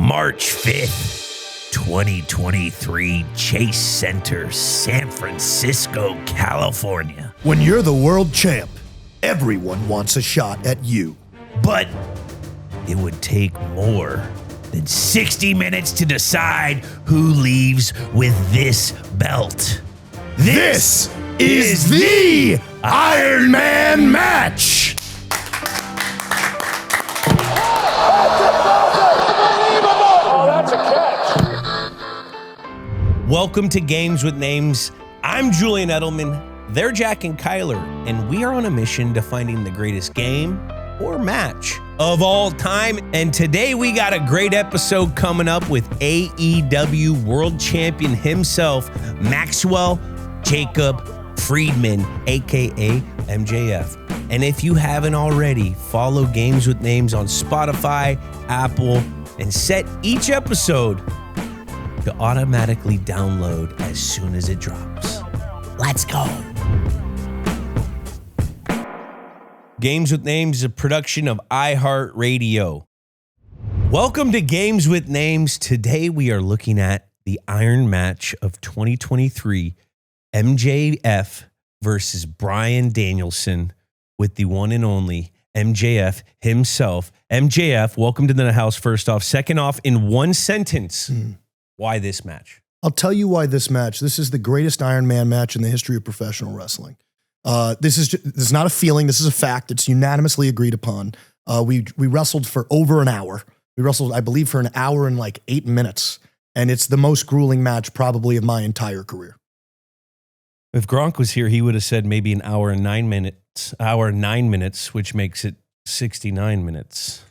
March 5th, 2023, Chase Center, San Francisco, California. When you're the world champ, everyone wants a shot at you. But it would take more than 60 minutes to decide who leaves with this belt. This is the Iron Man match. Welcome to Games with Names. I'm Julian Edelman. They're Jack and Kyler, and we are on a mission to finding the greatest game or match of all time. And today we got a great episode coming up with AEW World Champion himself, Maxwell Jacob Friedman, aka MJF. And if you haven't already, follow Games with Names on Spotify, Apple, and set each episode to automatically download as soon as it drops. Let's go. Games with Names is a production of iHeartRadio. Welcome to Games with Names. Today we are looking at the Iron Match of 2023, MJF versus Bryan Danielson with the one and only MJF himself. MJF, welcome to the house first off. Second off, in one sentence, why this match? I'll tell you why this match. This is the greatest Iron Man match in the history of professional wrestling. This is not a feeling. This is a fact. It's unanimously agreed upon. We wrestled for over an hour. We wrestled, I believe, for an hour and like 8 minutes. And it's the most grueling match probably of my entire career. If Gronk was here, he would have said maybe an hour and 9 minutes, which makes it 69 minutes.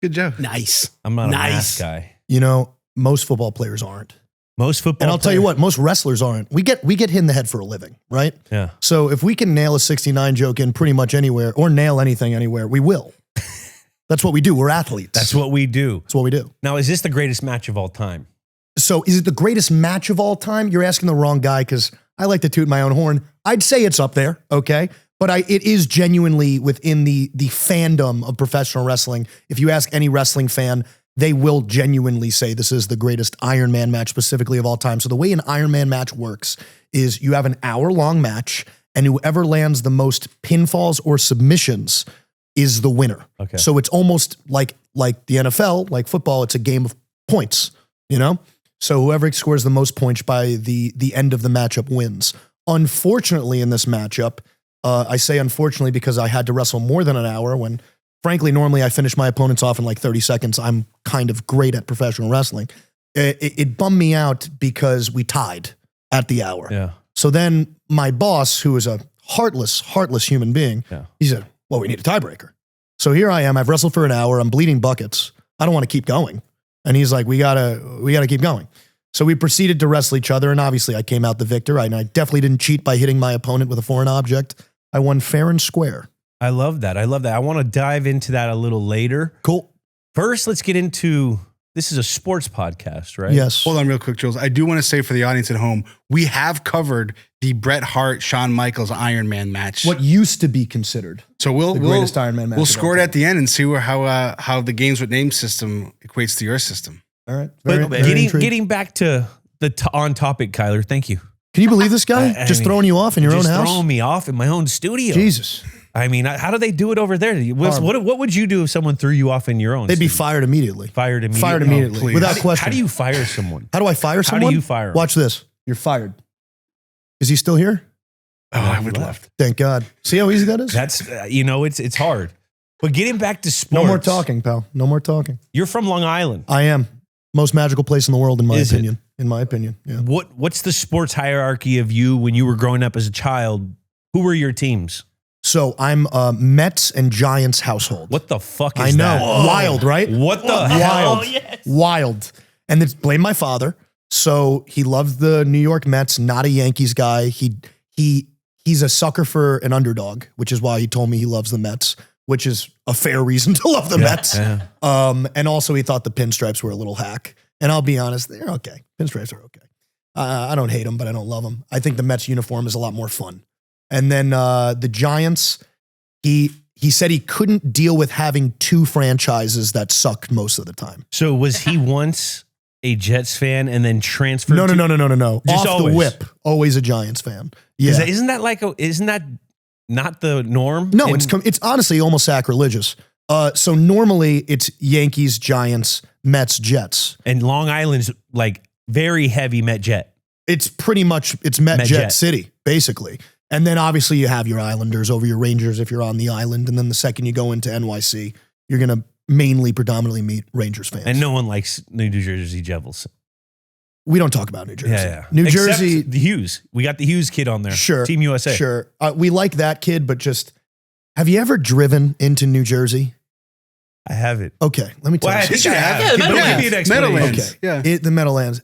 Good job. Nice. I'm not a math guy. You know, most football players aren't. Most football And I'll tell you what, most wrestlers aren't. We get hit in the head for a living, right? Yeah. So if we can nail a 69 joke in pretty much anywhere or nail anything anywhere, we will. That's what we do. We're athletes. That's what we do. That's what we do. Now, is this the greatest match of all time? So is it the greatest match of all time? You're asking the wrong guy because I like to toot my own horn. I'd say it's up there, okay? But it is genuinely within the fandom of professional wrestling. If you ask any wrestling fan, they will genuinely say this is the greatest Iron Man match specifically of all time. So the way an Iron Man match works is you have an hour-long match, and whoever lands the most pinfalls or submissions is the winner. Okay. So it's almost like the NFL, like football, it's a game of points, you know? So whoever scores the most points by the end of the matchup wins. Unfortunately, in this matchup, I say unfortunately because I had to wrestle more than an hour when, frankly, normally I finish my opponents off in like 30 seconds. I'm kind of great at professional wrestling. It bummed me out because we tied at the hour. Yeah. So then my boss, who is a heartless human being, he said, well, we need a tiebreaker. So here I am. I've wrestled for an hour. I'm bleeding buckets. I don't want to keep going. And he's like, we gotta keep going. So we proceeded to wrestle each other. And obviously I came out the victor. And I definitely didn't cheat by hitting my opponent with a foreign object. I won fair and square. I love that. I want to dive into that a little later. Cool. First, let's get into, this is a sports podcast, right? Yes. Hold on real quick, Jules. I do want to say for the audience at home, we have covered the Bret Hart, Shawn Michaels Iron Man match. What used to be considered the greatest Iron Man match. We'll score it at the end and see how the Games with Names system equates to your system. All right. But getting back to the on topic, Kyler, thank you. Can you believe this guy? I just mean, throwing you off in your own just house? throwing me off in my own studio. Jesus. I mean, how do they do it over there? What would you do if someone threw you off in your own They'd be studio? fired immediately. Fired immediately. Fired immediately. Without question. How do you fire someone? How do I fire someone? How do you fire him? Watch this. You're fired. Is he still here? Oh, I would love. Thank God. See how easy that is? That's, it's hard. But getting back to sports. No more talking, pal. No more talking. You're from Long Island. I am. Most magical place in the world, in my opinion. In my opinion, yeah. What's the sports hierarchy of you when you were growing up as a child? Who were your teams? So I'm Mets and Giants household. What the fuck is that? I know. Whoa. Wild, right? What the hell? Yes. Wild. And it's blame my father. So he loved the New York Mets, not a Yankees guy. He's a sucker for an underdog, which is why he told me he loves the Mets, which is a fair reason to love the Mets. Yeah. And also he thought the pinstripes were a little hack. And I'll be honest, they're okay. Pinstripes are okay. I don't hate them, but I don't love them. I think the Mets uniform is a lot more fun. And then the Giants, he he said he couldn't deal with having two franchises that sucked most of the time. So was he once a Jets fan and then transferred? No. Just Off always. the whip, always a Giants fan. Yeah. Isn't that not the norm? No, it's honestly almost sacrilegious. So normally it's Yankees, Giants, Mets, Jets. And Long Island's like very heavy Met Jet. It's pretty much, it's Met Jet City, basically. And then obviously you have your Islanders over your Rangers if you're on the island. And then the second you go into NYC, you're going to predominantly meet Rangers fans. And no one likes New Jersey Devils. We don't talk about New Jersey. Yeah. New Except Jersey. the Hughes. We got the Hughes kid on there. Sure. Team USA. Sure. We like that kid, but just, have you ever driven into New Jersey? I haven't. Okay. Let me tell Well, I you think something. I have. Yeah, But Meadowlands. give me an explanation. Meadowlands. Okay. Yeah. The Meadowlands.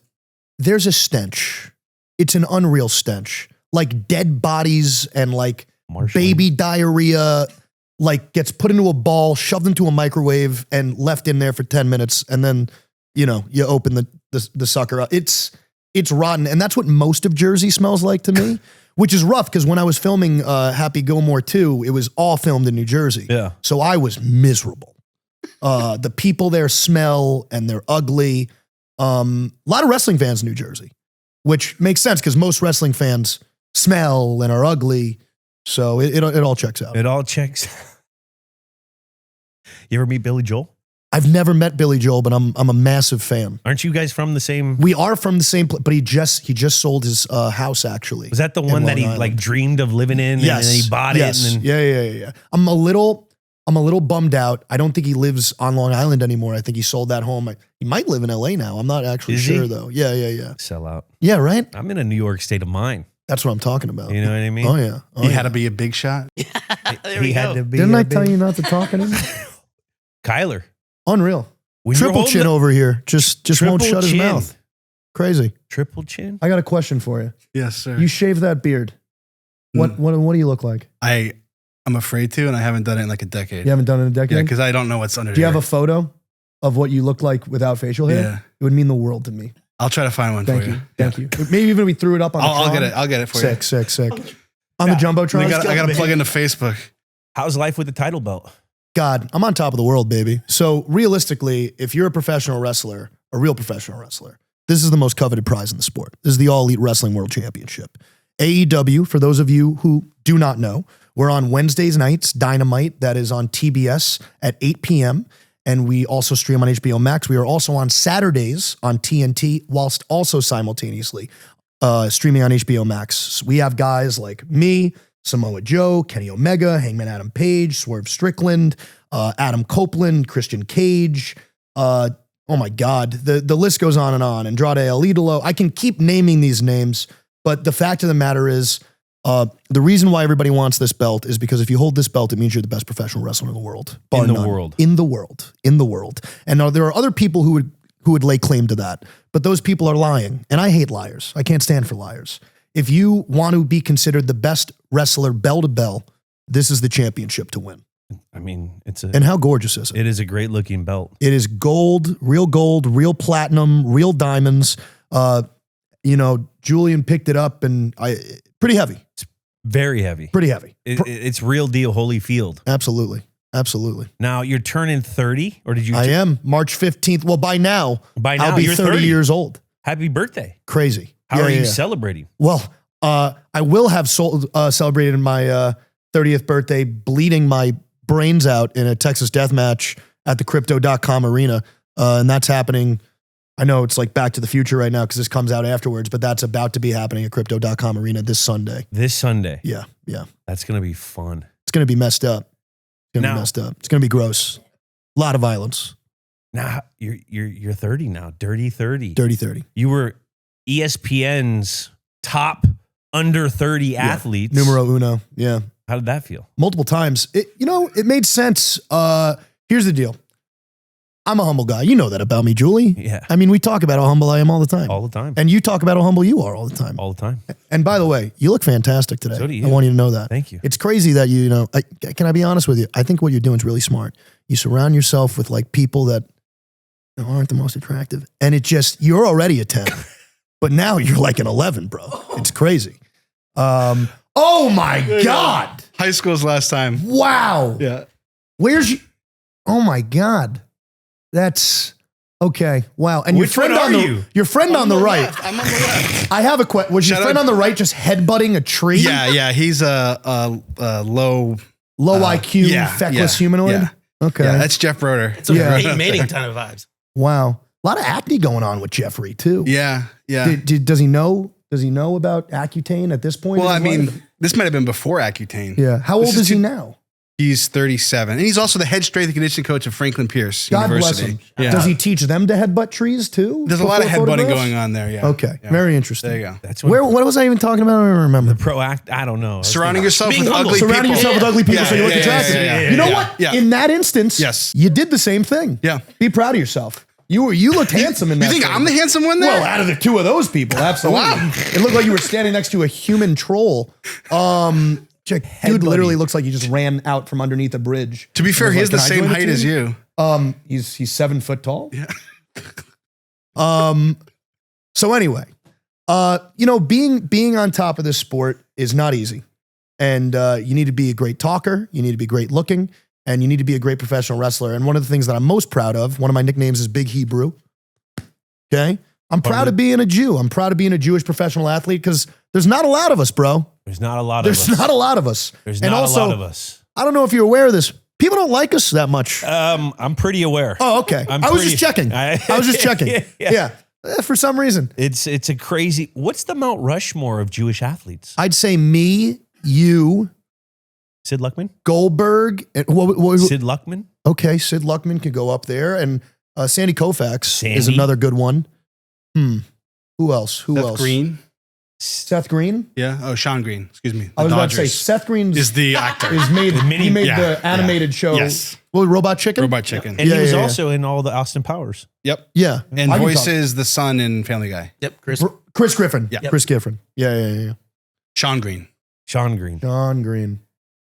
There's a stench. It's an unreal stench. Like dead bodies and like baby diarrhea, like gets put into a ball, shoved into a microwave and left in there for 10 minutes. And then, you open the sucker up. It's rotten. And that's what most of Jersey smells like to me, which is rough because when I was filming Happy Gilmore 2, it was all filmed in New Jersey. Yeah. So I was miserable. The people there smell and they're ugly. A lot of wrestling fans in New Jersey, which makes sense because most wrestling fans smell and are ugly. So it all checks out. It all checks. You ever meet Billy Joel? I've never met Billy Joel, but I'm a massive fan. Aren't you guys from the same? We are from the same place, but he just sold his house actually. Was that the one that he Long Island. like dreamed of living in? Yes. And then he bought it. And then, Yeah. I'm a little bummed out. I don't think he lives on Long Island anymore. I think he sold that home. He might live in LA now. I'm not actually Is sure he? though. Yeah. Sell out. Yeah, right? I'm in a New York state of mind. That's what I'm talking about. You know what I mean? Oh yeah. Oh, He yeah. had to be a big shot. He had to be. Didn't a I tell big- you not to talk anymore? Kyler? Unreal. When you're Triple holding chin the- over here. Just won't Triple shut his chin. mouth. Crazy. Triple chin? I got a question for you. Yes, sir. You shave that beard. What do you look like? I'm afraid to, and I haven't done it in like a decade. You haven't done it in a decade? Yeah, because I don't know what's under Do you have there. a photo of what you look like without facial hair? Yeah. It would mean the world to me. I'll try to find one Thank for you. you. Thank you. Maybe even we threw it up on the I'll get Tron. it. I'll get it for you. Sick. On the Jumbotron. I got to plug into Facebook. How's life with the title belt? God, I'm on top of the world, baby. So realistically, if you're a professional wrestler, a real professional wrestler, this is the most coveted prize in the sport. This is the All Elite Wrestling World Championship. AEW, for those of you who do not know, we're on Wednesdays nights, Dynamite, that is on TBS at 8 p.m. And we also stream on HBO Max. We are also on Saturdays on TNT, whilst also simultaneously streaming on HBO Max. So we have guys like me, Samoa Joe, Kenny Omega, Hangman Adam Page, Swerve Strickland, Adam Copeland, Christian Cage. Oh my God, the list goes on. Andrade El Idolo. I can keep naming these names, but the fact of the matter is, the reason why everybody wants this belt is because if you hold this belt, it means you're the best professional wrestler in the world. Bar In the none. world. In the world. And now there are other people who would lay claim to that, but those people are lying. And I hate liars. I can't stand for liars. If you want to be considered the best wrestler bell to bell, this is the championship to win. I mean, And how gorgeous is it? it is a great looking belt. It is gold, real platinum, real diamonds. Julian picked it up and pretty heavy. Very heavy. Pretty heavy. It's real deal Holyfield. Absolutely. Now you're turning 30, or did you? I am March 15th. Well, by now I'll be you're 30 years old. Happy birthday. Crazy. How are you Yeah. celebrating? Well, I will have celebrated my 30th birthday bleeding my brains out in a Texas death match at the Crypto.com arena. And that's happening. I know it's like Back to the Future right now because this comes out afterwards, but that's about to be happening at Crypto.com arena this Sunday. This Sunday. Yeah. That's going to be fun. It's going to be messed up. It's going to be gross. A lot of violence. Now you're 30 now. Dirty 30. Dirty 30. You were ESPN's top under 30 athletes. Numero uno. Yeah. How did that feel? Multiple times. It made sense. Here's the deal. I'm a humble guy. You know that about me, Julie. Yeah. I mean, we talk about how humble I am all the time. All the time. And you talk about how humble you are all the time. All the time. And by the way, you look fantastic today. So do you. I want you to know that. Thank you. It's crazy that can I be honest with you? I think what you're doing is really smart. You surround yourself with like people that aren't the most attractive. And you're already a 10. But now you're like an 11, bro. It's crazy. Oh my God. High school's last time. Wow. Yeah. Where's you? Oh my God. That's okay. Wow. And Which your friend one on are the you? your friend on the right. Left. I'm on the left. I have a question. Was your Shout friend out- on the right just headbutting a tree? Yeah. He's a low IQ, feckless humanoid. Yeah. Okay. Yeah, that's Jeff Broder. It's a Yeah. mating kind of vibes. Wow. A lot of acne going on with Jeffrey too. Yeah. Does he know? Does he know about Accutane at this point? Well, I in his mean, life? this might have been before Accutane. Yeah. How This old is is he too- now? He's 37. And he's also the head strength and conditioning coach of Franklin Pierce God bless University. him. Yeah. Does he teach them to headbutt trees too? There's a lot of before headbutting photographs? going on there. Yeah. Okay. Yeah. Very interesting. There you go. That's What was I even talking about? I don't even remember. I don't know. Surrounding yourself Being with humble. ugly Surrounding people. yourself with ugly people Yeah, so you look yeah, attractive. yeah, You know yeah, what? yeah. In that instance, Yes. you did the same thing. Yeah. Be proud of yourself. You looked handsome in that. You think thing. I'm the handsome one there? Well, out of the two of those people, absolutely. Wow. It looked like you were standing next to a human troll. Dude literally looks like he just ran out from underneath a bridge. To be fair, And he was has the like, "Can I same join the height as team?" you. He's 7 foot tall. Yeah. So anyway, being on top of this sport is not easy. And you need to be a great talker, you need to be great looking, and you need to be a great professional wrestler. And one of the things that I'm most proud of, one of my nicknames is Big Hebrew. Okay? I'm proud of being a Jew. I'm proud of being a Jewish professional athlete because there's not a lot of us, bro. There's not a lot of There's us. not a lot of us. There's And not also, a lot of us. I don't know if you're aware of this. People don't like us that much. I'm pretty aware. Oh, okay. I'm I was pretty- just checking. I was just checking. Yeah. For some reason. It's a crazy. What's the Mount Rushmore of Jewish athletes? I'd say me, you, Sid Luckman. Goldberg. And, Sid Luckman. okay, Sid Luckman could go up there. And Sandy Koufax is Sandy? another good one. Who else? Who Seth else? Green. Seth Green? Yeah. Oh, Sean Green. Excuse me. I was about to say Dodgers Seth Green is the actor. he made yeah, the animated show. Yes. Well, Robot Chicken? Robot Chicken. And Yeah, he was yeah, yeah. also in all the Austin Powers. Yep. Yeah. And I can voices the son in Family Guy. Yep, Chris. talk. Chris Griffin. Yeah. Chris Griffin. Yeah. Sean Green. Sean Green. John Green.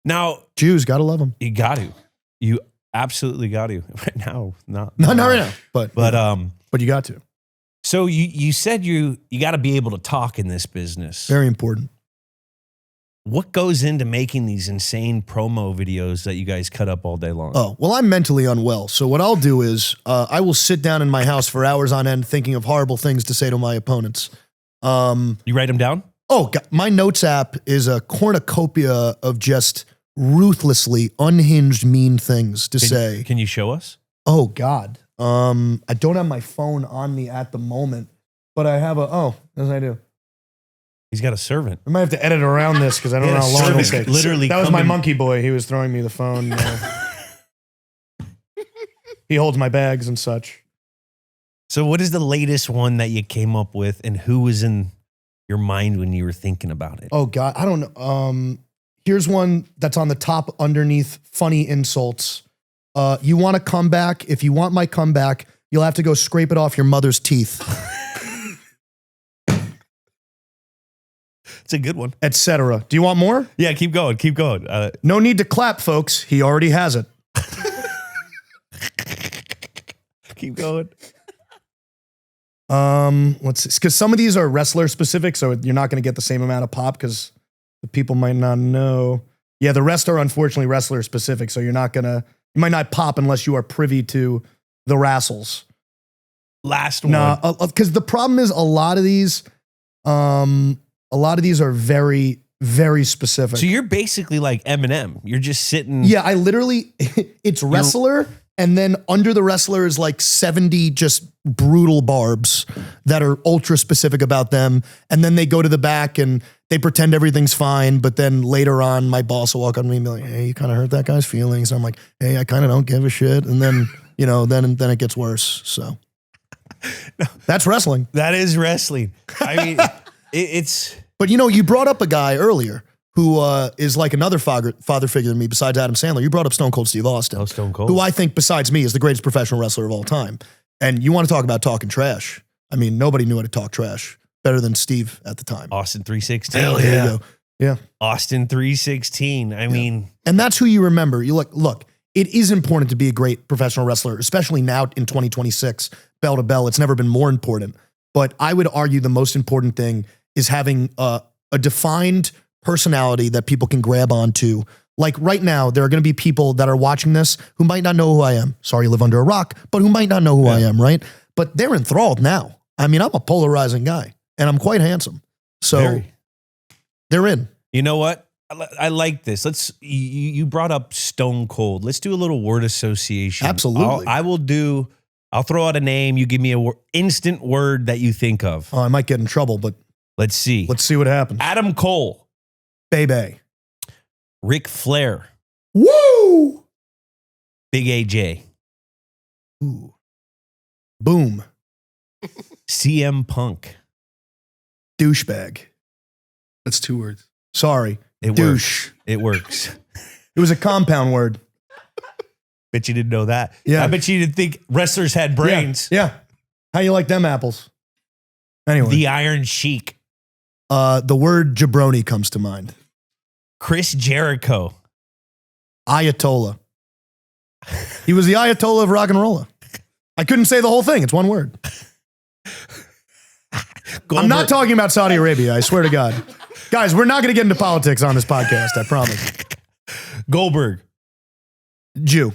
Now Jews, gotta love him. you got to. You absolutely got to. Right now, not Not right now, but you got to. So you said you got to be able to talk in this business. Very important. What goes into making these insane promo videos that you guys cut up all day long? Oh, well, I'm mentally unwell. So what I'll do is I will sit down in my house for hours on end thinking of horrible things to say to my opponents. You write them down? Oh, God, my notes app is a cornucopia of just ruthlessly unhinged mean things to say. Can you show us? Oh, God. I don't have my phone on me at the moment, but I have yes, I do. He's got a servant. I might have to edit around this because I don't Yeah, know how long it'll service take. literally That was come my in- monkey boy. He was throwing me the phone. He holds my bags and such. So what is the latest one that you came up with, and who was in your mind when you were thinking about it? Oh God, I don't know. Here's one that's on the top underneath funny insults. You want a comeback? If you want my comeback, you'll have to go scrape it off your mother's teeth, It's a good one. etc. Do you want more? Yeah, keep going. Keep going. No need to clap, folks. He already has it. Keep going. Let's see, because some of these are wrestler specific, so you're not going to get the same amount of pop because the people might not know. Yeah, the rest are unfortunately wrestler specific, so you might not pop unless you are privy to the wrestles. Last one. No, because the problem is a lot of these are very, very specific. So you're basically like Eminem. You're just sitting. Yeah, I literally, it's wrestler, and then under the wrestler is like 70 just brutal barbs that are ultra specific about them. And then they go to the back and they pretend everything's fine. But then later on, my boss will walk up to me and be like, hey, you kind of hurt that guy's feelings. And I'm like, hey, I kind of don't give a shit. And then, then it gets worse. So that's wrestling. That is wrestling. I mean, it's. But you brought up a guy earlier who is like another father figure than me besides Adam Sandler. You brought up Stone Cold Steve Austin. Oh, Stone Cold. Who I think, besides me, is the greatest professional wrestler of all time. And you want to talk about talking trash. I mean, nobody knew how to talk trash better than Steve at the time. Austin 316. There you go. Yeah. Austin 316. I mean. And that's who you remember. You look, it is important to be a great professional wrestler, especially now in 2026, bell to bell. It's never been more important. But I would argue the most important thing is having a defined personality that people can grab onto, Like right now, there are going to be people that are watching this who might not know who I am. Sorry you live under a rock, but who might not know who I am, right? But they're enthralled now. I mean, I'm a polarizing guy and I'm quite handsome. So they're in. You know what? I like this. You brought up Stone Cold. Let's do a little word association. Absolutely. I'll throw out a name. You give me an instant word that you think of. Oh, I might get in trouble, but let's see. Let's see what happens. Adam Cole. Bay. Ric Flair. Woo! Big AJ. Ooh. Boom. CM Punk. Douchebag. That's 2 words. Sorry. Douche. It works. It was a compound word. Bet you didn't know that. Yeah. I bet you didn't think wrestlers had brains. Yeah. How you like them apples? Anyway. The Iron Sheik. The word jabroni comes to mind. Chris Jericho. Ayatollah. He was the Ayatollah of rock and roll. I couldn't say the whole thing. It's one word. I'm not talking about Saudi Arabia. I swear to God. Guys, we're not going to get into politics on this podcast. I promise. Goldberg. Jew.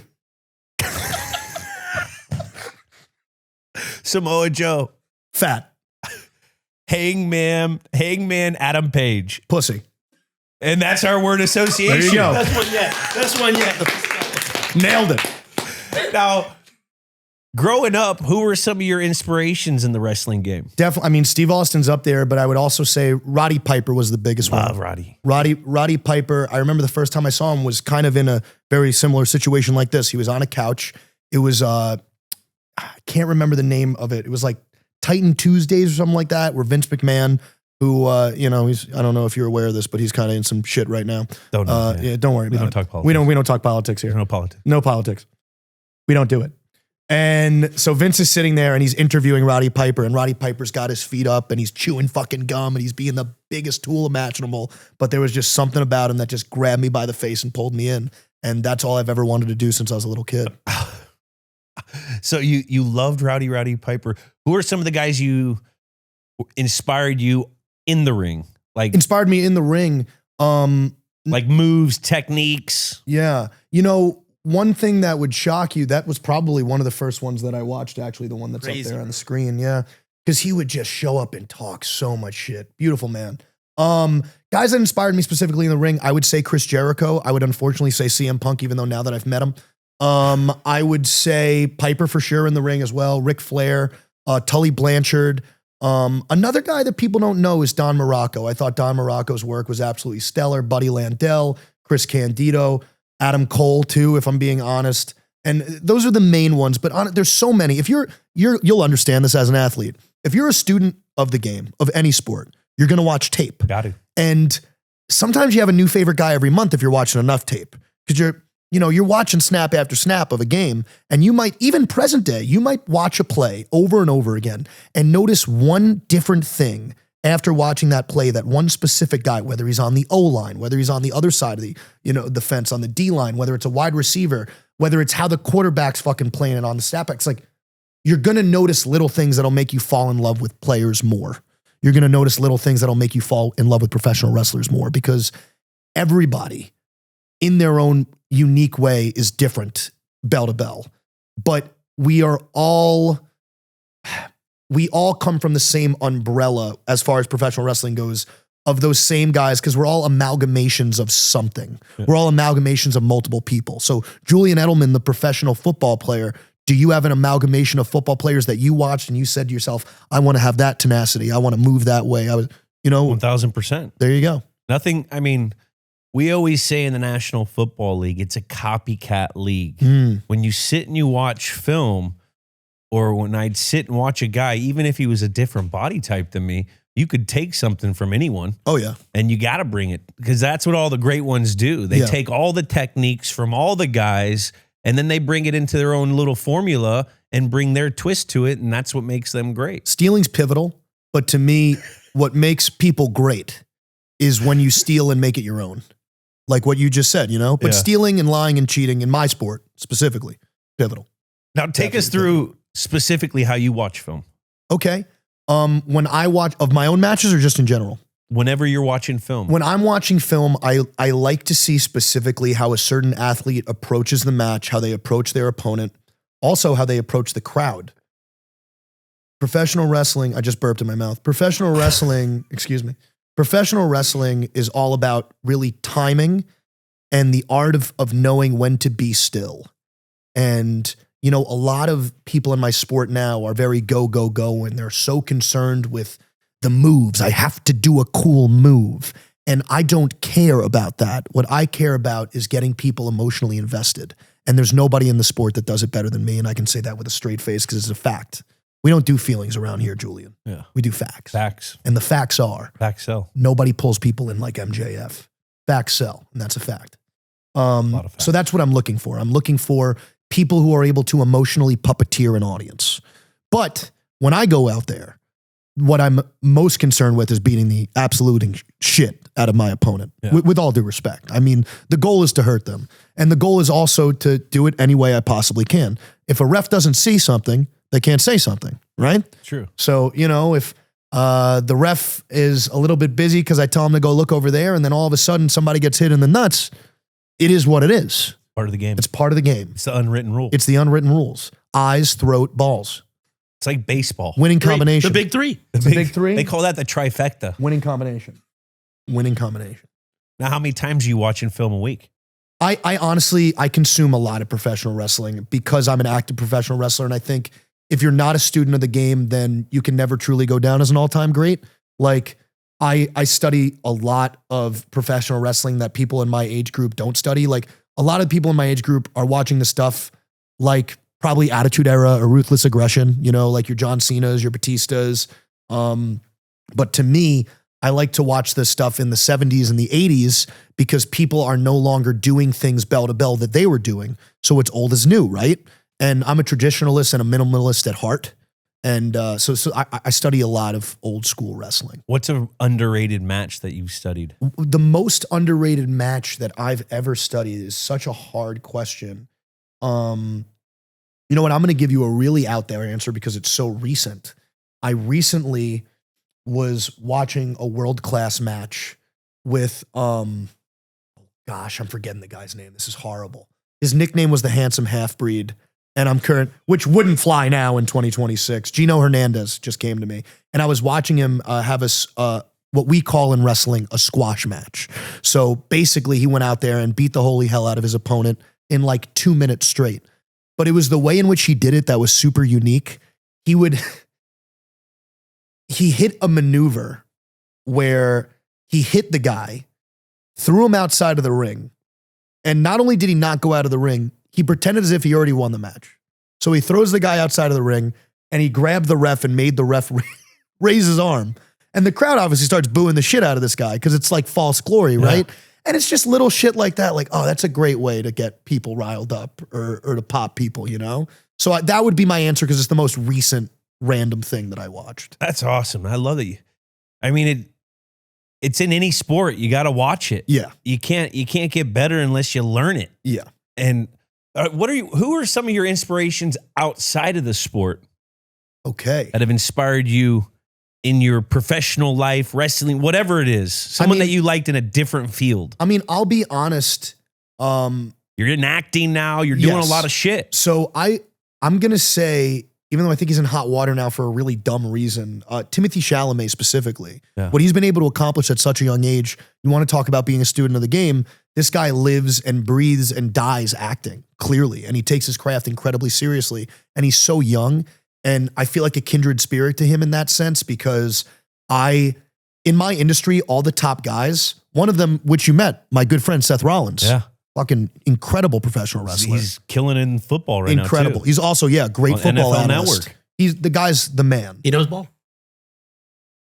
Samoa Joe. Fat. Hangman Adam Page. Pussy. And that's our word association. There you go. That's one yet. Nailed it. Now, growing up, who were some of your inspirations in the wrestling game? Definitely. I mean, Steve Austin's up there, but I would also say Roddy Piper was the biggest one. Roddy. Roddy Piper. I remember the first time I saw him was kind of in a very similar situation like this. He was on a couch. It was, I can't remember the name of it. It was like Titan Tuesdays or something like that, where Vince McMahon, who, he's, I don't know if you're aware of this, but he's kind of in some shit right now. Don't know. Yeah, don't worry about it. We don't talk politics. We don't talk politics here. There's no politics. No politics. We don't do it. And so Vince is sitting there and he's interviewing Roddy Piper, and Roddy Piper's got his feet up and he's chewing fucking gum and he's being the biggest tool imaginable. But there was just something about him that just grabbed me by the face and pulled me in. And that's all I've ever wanted to do since I was a little kid. So you loved Roddy Piper. Who are some of the guys you inspired you in the ring? Like inspired me in the ring. Like moves, techniques. Yeah. You know, one thing that would shock you, that was probably one of the first ones that I watched, actually, the one that's Crazy. up there on the screen. Yeah. Because he would just show up and talk so much shit. Beautiful man. Guys that inspired me specifically in the ring, I would say Chris Jericho. I would unfortunately say CM Punk, even though now that I've met him. I would say Piper for sure in the ring as well. Ric Flair, Tully Blanchard. Another guy that people don't know is Don Morocco. I thought Don Morocco's work was absolutely stellar. Buddy Landell, Chris Candido, Adam Cole too, if I'm being honest. And those are the main ones, but there's so many. If you'll understand this as an athlete. If you're a student of the game, of any sport, you're going to watch tape. Got it. And sometimes you have a new favorite guy every month if you're watching enough tape, because you're watching snap after snap of a game, and you might, even present day, you might watch a play over and over again and notice one different thing after watching that play, that one specific guy, whether he's on the O-line, whether he's on the other side of the fence on the D-line, whether it's a wide receiver, whether it's how the quarterback's fucking playing it on the snapback. It's like, you're going to notice little things that'll make you fall in love with players more. You're going to notice little things that'll make you fall in love with professional wrestlers more, because everybody in their own unique way is different, bell to bell. But we all come from the same umbrella as far as professional wrestling goes, of those same guys, because we're all amalgamations of something. Yeah. We're all amalgamations of multiple people. So Julian Edelman, the professional football player, do you have an amalgamation of football players that you watched and you said to yourself, I want to have that tenacity. I want to move that way. 1000%. There you go. Nothing. I mean, we always say in the National Football League, it's a copycat league. When you sit and you watch film, or when I'd sit and watch a guy, even if he was a different body type than me, you could take something from anyone. Oh, yeah. And you got to bring it, because that's what all the great ones do. They take all the techniques from all the guys, and then they bring it into their own little formula and bring their twist to it, and that's what makes them great. Stealing's pivotal, but to me, what makes people great is when you steal and make it your own. Like what you just said, But stealing and lying and cheating in my sport, specifically, pivotal. Now take us through specifically how you watch film. Okay. When I watch, of my own matches or just in general? whenever you're watching film? When I'm watching film, I like to see specifically how a certain athlete approaches the match, how they approach their opponent, also how they approach the crowd. Professional wrestling, I just burped in my mouth. Professional wrestling, excuse me. Professional wrestling is all about really timing and the art of knowing when to be still. And, you know, a lot of people in my sport now are very go, go, go, and they're so concerned with the moves. I have to do a cool move. And I don't care about that. What I care about is getting people emotionally invested. And there's nobody in the sport that does it better than me. And I can say that with a straight face because it's a fact. We don't do feelings around here, Julian. Yeah. We do facts. Facts. And the facts are Facts sell. nobody pulls people in like MJF. Facts sell. And that's a fact. Lot of facts. So that's what I'm looking for. I'm looking for people who are able to emotionally puppeteer an audience. But when I go out there, what I'm most concerned with is beating the absolute shit out of my opponent, with all due respect. I mean, the goal is to hurt them. And the goal is also to do it any way I possibly can. If a ref doesn't see something, they can't say something, right? True. So, you know, if the ref is a little bit busy because I tell him to go look over there and then all of a sudden somebody gets hit in the nuts, it is what it is. Part of the game. It's part of the game. It's the unwritten rule. It's the unwritten rules. Eyes, throat, balls. It's like baseball. Winning combination. The big three. The big three. They call that the trifecta. Winning combination. Winning combination. Now, how many times are you watching film a week? I honestly, I consume a lot of professional wrestling because I'm an active professional wrestler. And I think if you're not a student of the game, then you can never truly go down as an all-time great. Like I study a lot of professional wrestling that people in my age group don't study. Like a lot of people in my age group are watching the stuff like probably Attitude Era or Ruthless Aggression, you know, like your John Cena's, your Batistas. But to me, I like to watch this stuff in the 70s and the 80s because people are no longer doing things bell to bell that they were doing. So it's old as new, right? And I'm a traditionalist and a minimalist at heart. And so I study a lot of old school wrestling. What's an underrated match that you've studied? The most underrated match that I've ever studied is such a hard question. You know what? I'm going to give you a really out there answer because it's so recent. I recently was watching a world-class match with, gosh, I'm forgetting the guy's name. This is horrible. His nickname was the Handsome Half-Breed. And I'm current, which wouldn't fly now in 2026. Gino Hernandez just came to me. And I was watching him have what we call in wrestling a squash match. So basically he went out there and beat the holy hell out of his opponent in like 2 minutes straight. But it was the way in which he did it that was super unique. He hit a maneuver where he hit the guy, threw him outside of the ring. And not only did he not go out of the ring, he pretended as if he already won the match. So he throws the guy outside of the ring and he grabbed the ref and made the ref raise his arm. And the crowd obviously starts booing the shit out of this guy because it's like false glory, right? And it's just little shit like that. Like, oh, that's a great way to get people riled up or to pop people, you know? So that would be my answer because it's the most recent random thing that I watched. That's awesome. I love that. I mean, it's in any sport. You got to watch it. Yeah. You can't get better unless you learn it. Yeah. And who are some of your inspirations outside of the sport? Okay. That have inspired you in your professional life, wrestling, whatever it is, someone that you liked in a different field? I mean, I'll be honest. You're in acting now. You're doing a lot of shit. So I'm going to say, even though I think he's in hot water now for a really dumb reason, Timothée Chalamet specifically, what he's been able to accomplish at such a young age, you want to talk about being a student of the game, this guy lives and breathes and dies acting, clearly, and he takes his craft incredibly seriously, and he's so young, and I feel like a kindred spirit to him in that sense because in my industry, all the top guys, one of them, which you met, my good friend Seth Rollins. Yeah. Fucking incredible professional wrestler. He's killing it in football right now. Incredible. He's also, great on football NFL analyst. Network. The guy's the man. He knows ball.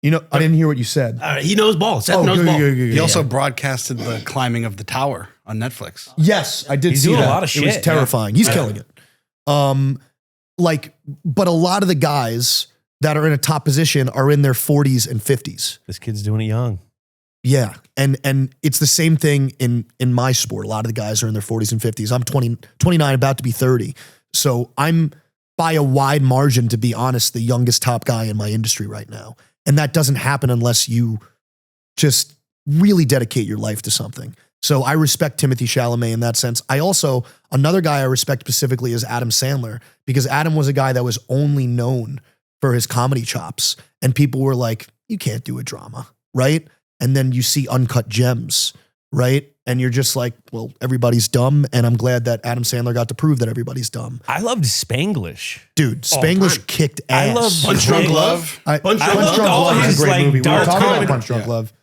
You know, I didn't hear what you said. He knows ball. Seth knows ball. He also broadcasted the climbing of the tower on Netflix. Yes, I did see doing that. a lot of shit. It was terrifying. He's killing it. But a lot of the guys that are in a top position are in their 40s and 50s. This kid's doing it young. Yeah. And it's the same thing in my sport. A lot of the guys are in their 40s and 50s. I'm 29, about to be 30. So I'm by a wide margin, to be honest, the youngest top guy in my industry right now. And that doesn't happen unless you just really dedicate your life to something. So I respect Timothy Chalamet in that sense. Another guy I respect specifically is Adam Sandler, because Adam was a guy that was only known for his comedy chops. And people were like, you can't do a drama, right? And then you see Uncut Gems, right? And you're just like, well, everybody's dumb. And I'm glad that Adam Sandler got to prove that everybody's dumb. I loved Spanglish. Dude, Spanglish kicked ass. I love Punch Drunk Love. Punch loved Drunk all Love is his, a great like, movie. We were dark talking about comedy. Punch Drunk Love.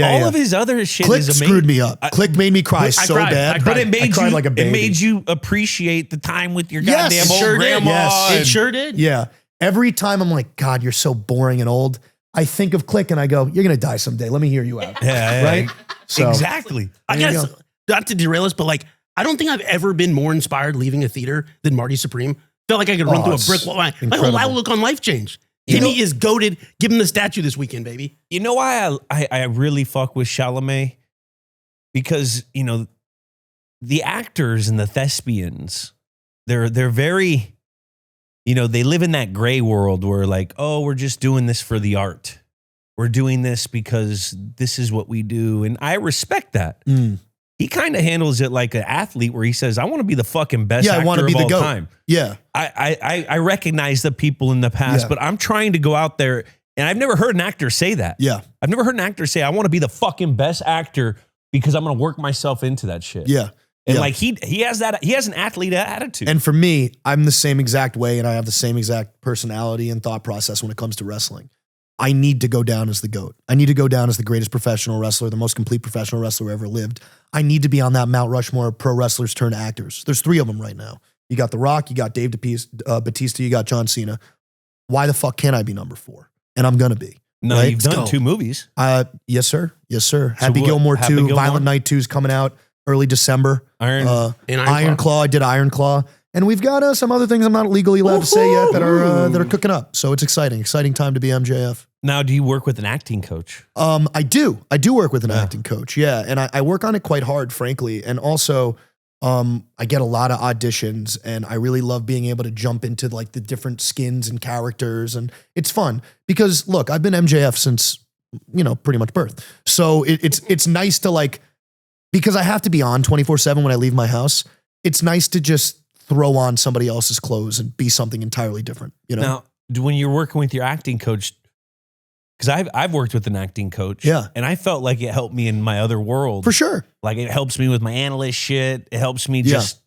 All of his other shit Click is amazing. screwed me up. Click made me cry I so cried. bad. I cried. But it made cried you like a baby. It made you appreciate the time with your Yes, goddamn it old sure did. grandma. Yes. It and- sure did. Yeah. Every time I'm like, God, you're so boring and old. I think of Click and I go, you're going to die someday. Let me hear you out. Yeah, Right? So, exactly. I There you guess, not to derail us, but like, I don't think I've ever been more inspired leaving a theater than Marty Supreme. Felt like I could run through a it's brick wall. My incredible. whole outlook on life changed. You Timmy know- is goated. Give him the statue this weekend, baby. You know why I really fuck with Chalamet? Because, you know, the actors and the thespians, they're very, you know, they live in that gray world where like, oh, we're just doing this for the art. We're doing this because this is what we do. And I respect that. He kind of handles it like an athlete where he says, I want to be the fucking best Yeah, I actor wanna be of the all GOAT. time. yeah. I recognize the people in the past, Yeah. but I'm trying to go out there, and I've never heard an actor say that. Yeah. I've never heard an actor say, I want to be the fucking best actor because I'm going to work myself into that shit. Yeah. And Yeah. like he has an athlete attitude. And for me, I'm the same exact way and I have the same exact personality and thought process when it comes to wrestling. I need to go down as the GOAT. I need to go down as the greatest professional wrestler, the most complete professional wrestler who ever lived. I need to be on that Mount Rushmore of pro wrestlers turned actors. There's 3 of them right now. You got The Rock, you got Dave Bautista, you got John Cena. Why the fuck can't I be number 4? And I'm going to be. no, right? you've Let's done go. 2 movies. Yes, sir. Yes, sir. So Happy what- Gilmore Happy 2, Gilmore? Violent Night 2 is coming out early December. Iron. Iron Claw. I did Iron Claw. And we've got some other things I'm not legally allowed to say yet that are cooking up. So it's exciting. Exciting time to be MJF. Now, do you work with an acting coach? I do. I do work with an acting coach. Yeah. And I work on it quite hard, frankly. And also, I get a lot of auditions and I really love being able to jump into like the different skins and characters. And it's fun because look, I've been MJF since, you know, pretty much birth. So it's nice to like, because I have to be on 24/7 when I leave my house. It's nice to just throw on somebody else's clothes and be something entirely different, you know? Now, when you're working with your acting coach, because I've worked with an acting coach, Yeah. and I felt like it helped me in my other world. For sure. Like it helps me with my analyst shit. It helps me Yeah. just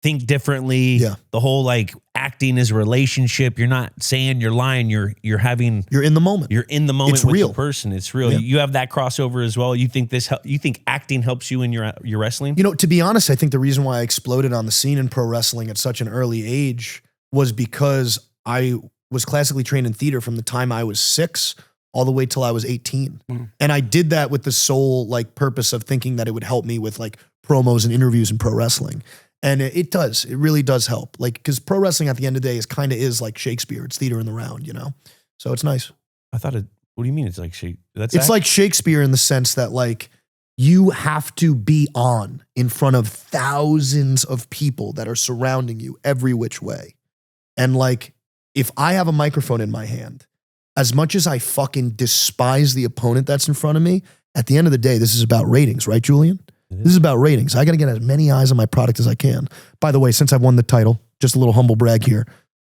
think differently. Yeah. The whole like acting is a relationship. You're not saying you're lying. You're having. You're in the moment. You're in the moment It's with real. the person. It's real. Yeah. You have that crossover as well. You think you think acting helps you in your wrestling? You know, to be honest, I think the reason why I exploded on the scene in pro wrestling at such an early age was because I was classically trained in theater from the time I was 6 all the way till I was 18. And I did that with the sole like purpose of thinking that it would help me with like promos and interviews in pro wrestling. And it does. It really does help. Like, because pro wrestling at the end of the day is like Shakespeare. It's theater in the round, you know? So it's nice. I thought it. What do you mean? It's like It's like Shakespeare in the sense that like you have to be on in front of thousands of people that are surrounding you every which way. And like, if I have a microphone in my hand, as much as I fucking despise the opponent that's in front of me, at the end of the day, this is about ratings, right, Julian? This is about ratings. I got to get as many eyes on my product as I can. By the way, since I've won the title, just a little humble brag here.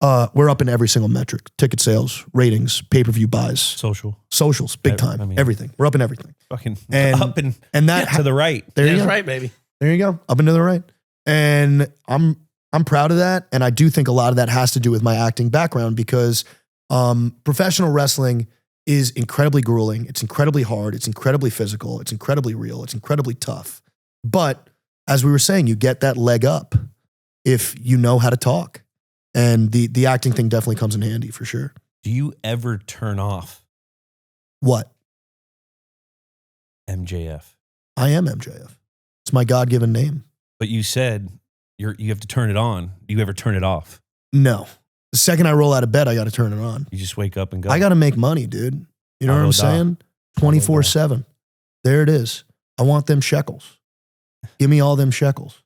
We're up in every single metric: ticket sales, ratings, pay-per-view buys, socials, big time, I mean- everything. We're up in everything. fucking And- up and that to the right. there you That's go. right, baby. There you go. Up and to the right. And I'm proud of that. And I do think a lot of that has to do with my acting background because professional wrestling is incredibly grueling. It's incredibly hard. It's incredibly physical. It's incredibly real. It's incredibly tough. But as we were saying, you get that leg up if you know how to talk. And the acting thing definitely comes in handy for sure. Do you ever turn off What? MJF? I am MJF. It's my God-given name. But you said you have to turn it on. Do you ever turn it off? No. The second I roll out of bed, I got to turn it on. You just wake up and go. I got to make money, dude. You know what I'm saying? 24/7. There it is. I want them shekels. Give me all them shekels.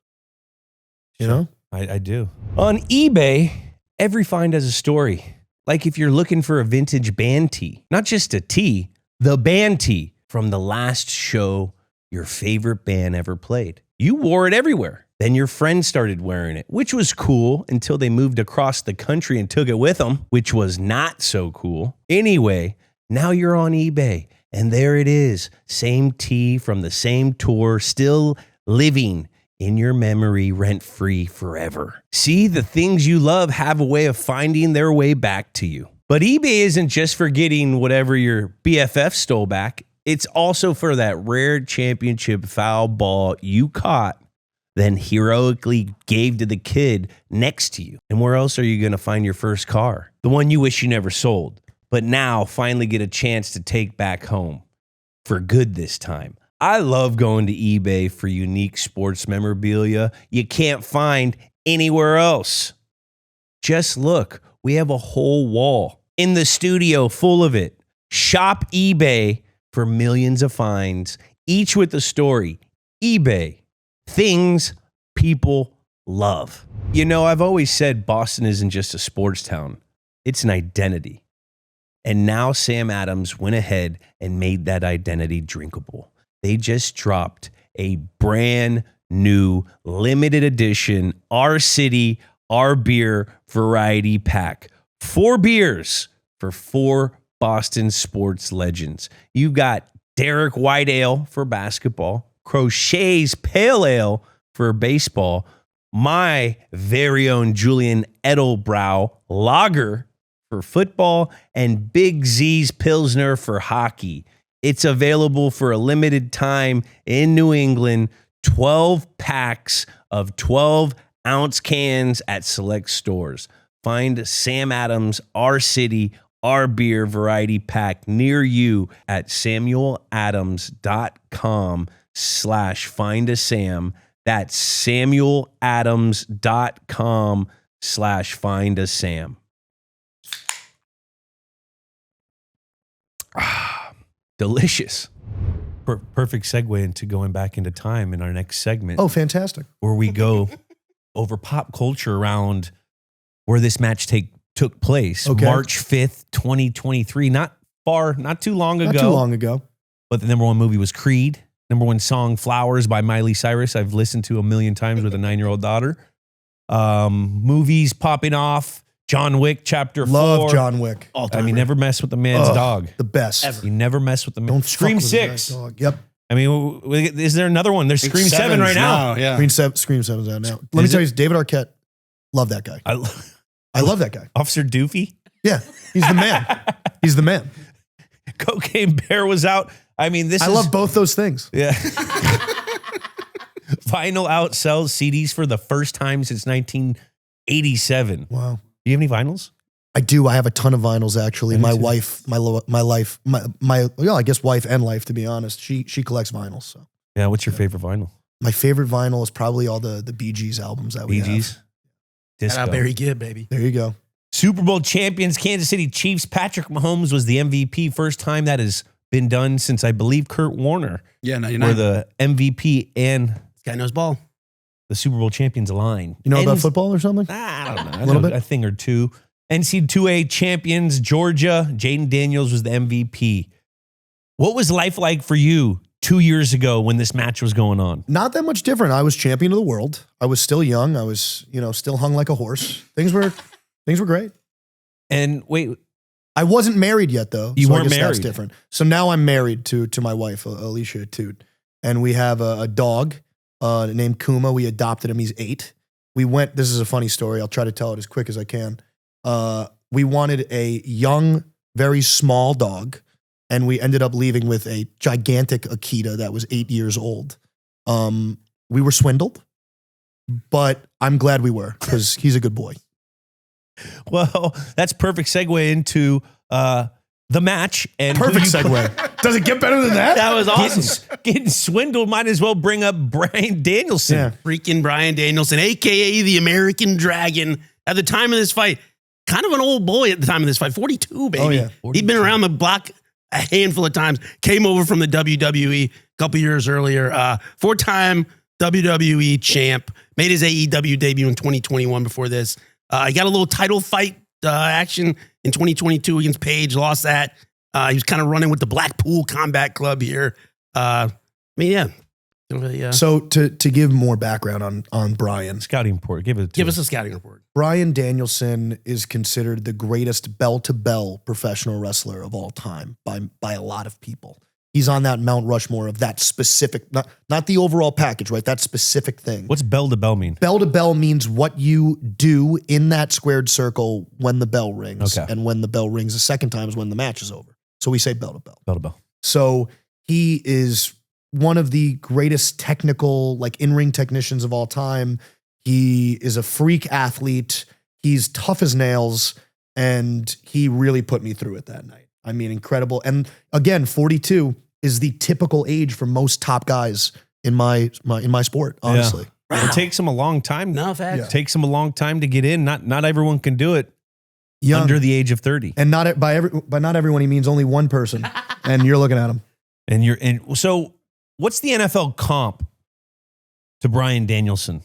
You know? I do. On eBay, every find has a story. Like if you're looking for a vintage band tee, not just a tee, the band tee. from the last show your favorite band ever played. You wore it everywhere. Then your friends started wearing it, which was cool until they moved across the country and took it with them, which was not so cool. Anyway, now you're on eBay, and there it is. Same tee from the same tour, still living in your memory rent-free forever. See, the things you love have a way of finding their way back to you. But eBay isn't just for getting whatever your BFF stole back. It's also for that rare championship foul ball you caught, then heroically gave to the kid next to you. And where else are you going to find your first car? The one you wish you never sold, but now finally get a chance to take back home. For good this time. I love going to eBay for unique sports memorabilia you can't find anywhere else. Just look, we have a whole wall in the studio full of it. Shop eBay for millions of finds, each with a story. eBay, things people love. You know, I've always said Boston isn't just a sports town, it's an identity. And now Sam Adams went ahead and made that identity drinkable. They just dropped a brand new limited edition Our City, Our Beer variety pack. 4 beers for 4 Boston sports legends. You've got Derek White Ale for basketball, Crochet's Pale Ale for baseball, my very own Julian Edelbrow Lager for football, and Big Z's Pilsner for hockey. It's available for a limited time in New England, 12 packs of 12-ounce cans at select stores. Find Sam Adams, Our City, Our Beer variety pack near you at samueladams.com/findasam. That's samueladams.com/findasam. Delicious. Perfect segue into going back into time in our next segment. Oh, fantastic. Where we go over pop culture around where this match took place. Okay. March 5th, 2023. Not too long ago. Not too long ago. But the number 1 movie was Creed. Number 1 song, Flowers by Miley Cyrus. I've listened to a million times with a 9-year-old daughter. Movies popping off. John Wick Chapter 4. Love John Wick. I mean, never mess with the man's dog. The best. Ever. You never mess with the man. Don't Scream fuck with the guy's 6. dog. Yep. I mean, is there another one? There's Scream 7 right now. Yeah. Scream 7's out now. Let me tell you, David Arquette, love that guy. I love that guy. Officer Doofy. Yeah, he's the man. He's the man. Cocaine Bear was out. I mean, I love both those things. Yeah. Vinyl outsells CDs for the first time since 1987. Wow. Do you have any vinyls? I do. I have a ton of vinyls, actually. Me My too. wife, my I guess wife and life, to be honest. She collects vinyls. So Yeah. What's your favorite vinyl? my favorite vinyl is probably all the Bee Gees albums that we Bee Gees. have. Disco. Barry Gibb, baby. There you go. Super Bowl champions, Kansas City Chiefs. Patrick Mahomes was the MVP. First time that has been done since, I believe, Kurt Warner Yeah, no, you're were not. the MVP and This guy knows ball. the Super Bowl champions align. You know about football or something? I don't know. A little bit? A thing or two. NC2A champions, Georgia. Jaden Daniels was the MVP. What was life like for you 2 years ago when this match was going on? Not that much different. I was champion of the world. I was still young. I was, still hung like a horse. Things were great. And wait, I wasn't married yet, though. You so I weren't guess That's married. different. So now I'm married to my wife, Alicia Toot, and we have a dog named Kuma. We adopted him. He's 8. This is a funny story. I'll try to tell it as quick as I can. We wanted a young, very small dog, and we ended up leaving with a gigantic Akita that was 8 years old. We were swindled, but I'm glad we were because he's a good boy. well, that's perfect segue into the match. And Perfect segue. Does it get better than that? That was awesome. Getting swindled, might as well bring up Bryan Danielson. Yeah. Freaking Bryan Danielson, a.k.a. the American Dragon. At the time of this fight, kind of an old boy at the time of this fight. 42, baby. Oh, yeah. He'd been around the block a handful of times. Came over from the WWE a couple years earlier. 4-time WWE champ. Made his AEW debut in 2021 before this. He got a little title fight action in 2022 against Paige. Lost that. He was kind of running with the Blackpool Combat Club here. I mean, yeah. So to give more background on Bryan, Scouting report. Give us a scouting report. Bryan Danielson is considered the greatest bell-to-bell professional wrestler of all time by a lot of people. He's on that Mount Rushmore of that specific, not the overall package, right? That specific thing. What's bell to bell mean? Bell to bell means what you do in that squared circle when the bell rings. Okay. And when the bell rings the second time is when the match is over. So we say bell to bell. Bell to bell. So he is one of the greatest technical, like in-ring technicians of all time. He is a freak athlete. He's tough as nails. And he really put me through it that night. I mean, incredible. And again, 42 is the typical age for most top guys in my sport, honestly. Yeah. Wow. It takes them a long time. No, facts. It takes them a long time to get in. Not everyone can do it Young. under the age of 30. And by not everyone, he means only one person. And you're looking at him. And so what's the NFL comp to Bryan Danielson?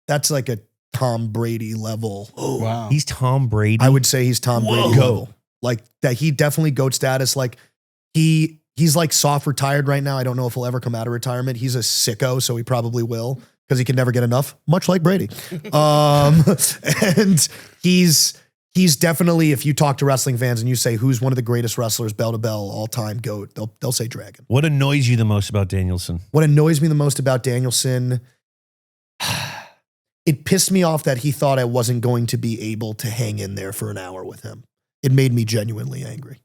That's like a Tom Brady level. Oh, wow. He's Tom Brady. I would say he's Tom Brady Whoa. level. Like that, he definitely GOAT status. Like he's like soft retired right now. I don't know if he'll ever come out of retirement. He's a sicko, so he probably will because he can never get enough, much like Brady. And he's definitely, if you talk to wrestling fans and you say who's one of the greatest wrestlers, bell to bell, all time GOAT, they'll say Dragon. What annoys you the most about Danielson? What annoys me the most about Danielson, it pissed me off that he thought I wasn't going to be able to hang in there for an hour with him. It made me genuinely angry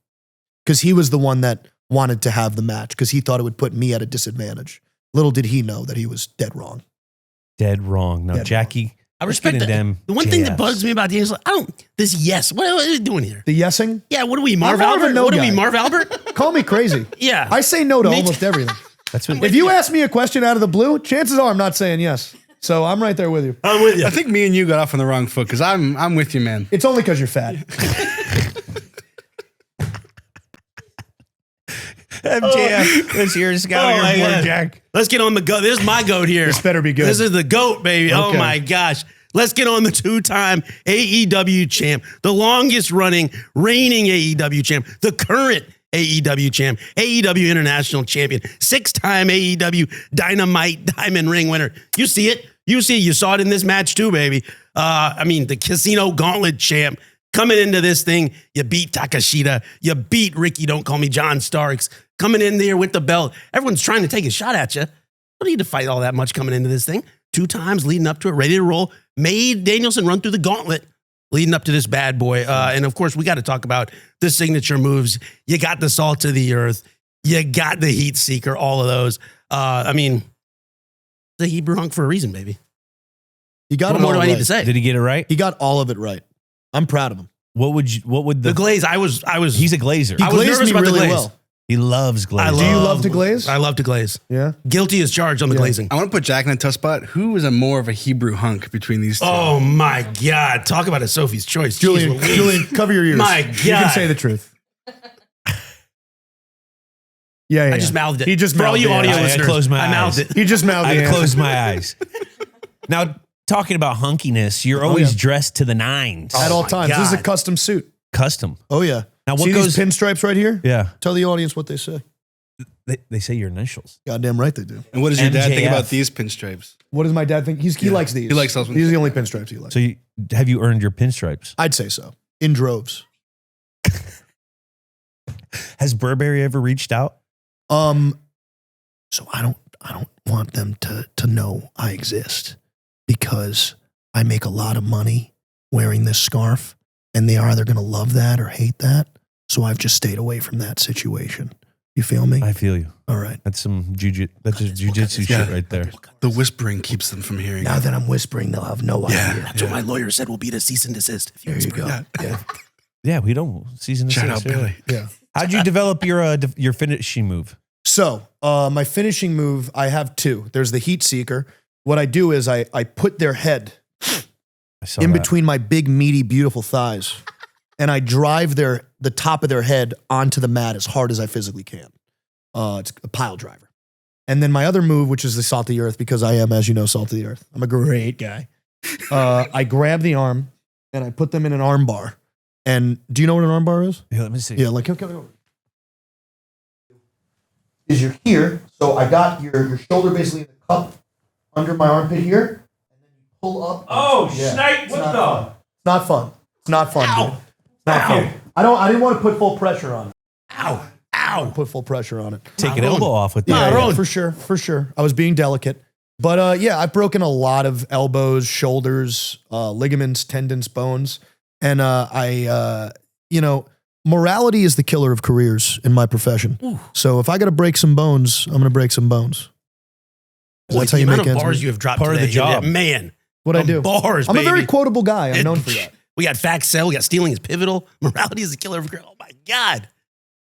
because he was the one that wanted to have the match because he thought it would put me at a disadvantage. Little did he know that he was dead wrong. Dead wrong. No, Dead Jackie. I respect that. The one thing that bugs me about Danielson, what are we doing here? The yesing? Yeah, what are we, Marv I'm more of a Albert? no What are guy. we, Marv Albert? Call me crazy. Yeah. I say no to Me almost everything. That's what If you ask me a question out of the blue, chances are I'm not saying yes. So I'm right there with you. I'm with you. I think me and you got off on the wrong foot because I'm with you, man. It's only because you're fat. MJF, let's hear a scouting Oh, my report, God. Jack. Let's get on the goat. This is my goat here. This better be good. This is the goat, baby. Oh Okay. my gosh. Let's get on the two-time AEW champ, the longest running, reigning AEW champ, the current AEW champ, AEW international champion, 6-time AEW Dynamite Diamond Ring winner. You see it. You saw it in this match too, baby. I mean, the Casino Gauntlet champ. Coming into this thing, you beat Takashita. You beat Ricky, don't call me John Starks. Coming in there with the belt. Everyone's trying to take a shot at you. Don't need to fight all that much coming into this thing. 2 times leading up to it, ready to roll. Made Danielson run through the gauntlet leading up to this bad boy. And of course, we got to talk about the signature moves. You got the Salt of the Earth. You got the Heat Seeker, all of those. I mean, the Hebrew hunk for a reason, baby. He got What it more all do I need right. to say? Did he get it right? He got all of it right. I'm proud of him. What would The glaze, I was. he's a glazer. He I was glazed nervous me about the really glaze. well. He loves glaze. Do you love to glaze? I love to glaze. Yeah. Guilty as charged on the Yeah. glazing. I want to put Jack in a tough spot. Who is more of a Hebrew hunk between these two? Oh my God. Talk about a Sophie's choice. Jeez Louise. Julian, cover your ears. My You can God. say the truth. Yeah. I just mouthed it. He just For all mouthed you it. audio I listeners, closed my I mouthed eyes. it. He just mouthed I the closed my eyes. Now, talking about hunkiness, you're always yeah. dressed to the nines. At all my times. This is a God. custom suit. Custom. Oh, yeah. Now, what See goes... these pinstripes right here? Yeah. Tell the audience what they say. They say your initials. Goddamn right they do. And what does your dad think MJF. about these pinstripes? What does my dad think? He likes these. He likes those ones. These are the only pinstripes he likes. So have you earned your pinstripes? I'd say so. In droves. Has Burberry ever reached out? So I don't want them to know I exist because I make a lot of money wearing this scarf and they are either going to love that or hate that. So I've just stayed away from that situation. You feel me? I feel you. All right. That's some that's just jujitsu shit right there. The whispering keeps them from hearing. Now that I'm whispering, they'll have no idea. That's what my lawyer said will be the cease and desist. If There you go. Yeah. Yeah, we don't season the Shout out six, Billy. Yeah. How'd you develop your finishing move? So my finishing move, I have 2. There's the heat seeker. What I do is I put their head I saw in that. between my big, meaty, beautiful thighs, and I drive the top of their head onto the mat as hard as I physically can. It's a pile driver. And then my other move, which is the salt of the earth, because I am, as you know, salt of the earth. I'm a great guy. I grab the arm and I put them in an arm bar. And do you know what an armbar is? Yeah, let me see. Yeah, like come over. Is you're here, so I got your shoulder basically in the cup under my armpit here, and then you pull up. Snipe! What the? It's not fun. It's not fun. Ow. Dude. It's not fun. I didn't want to put full pressure on it. Ow. Put full pressure on it. Take an elbow off with Yeah, that. yeah, for sure. I was being delicate. But yeah, I've broken a lot of elbows, shoulders, ligaments, tendons, bones. And morality is the killer of careers in my profession. Ooh. So if I got to break some bones, I'm going to break some bones. That's how you make ends bars meet. You have dropped part today, of the job. Man. What I do. Bars, I'm baby. a very quotable guy. I'm known for that. We got facts sell. We got stealing is pivotal. Morality is the killer of careers. Oh, my God.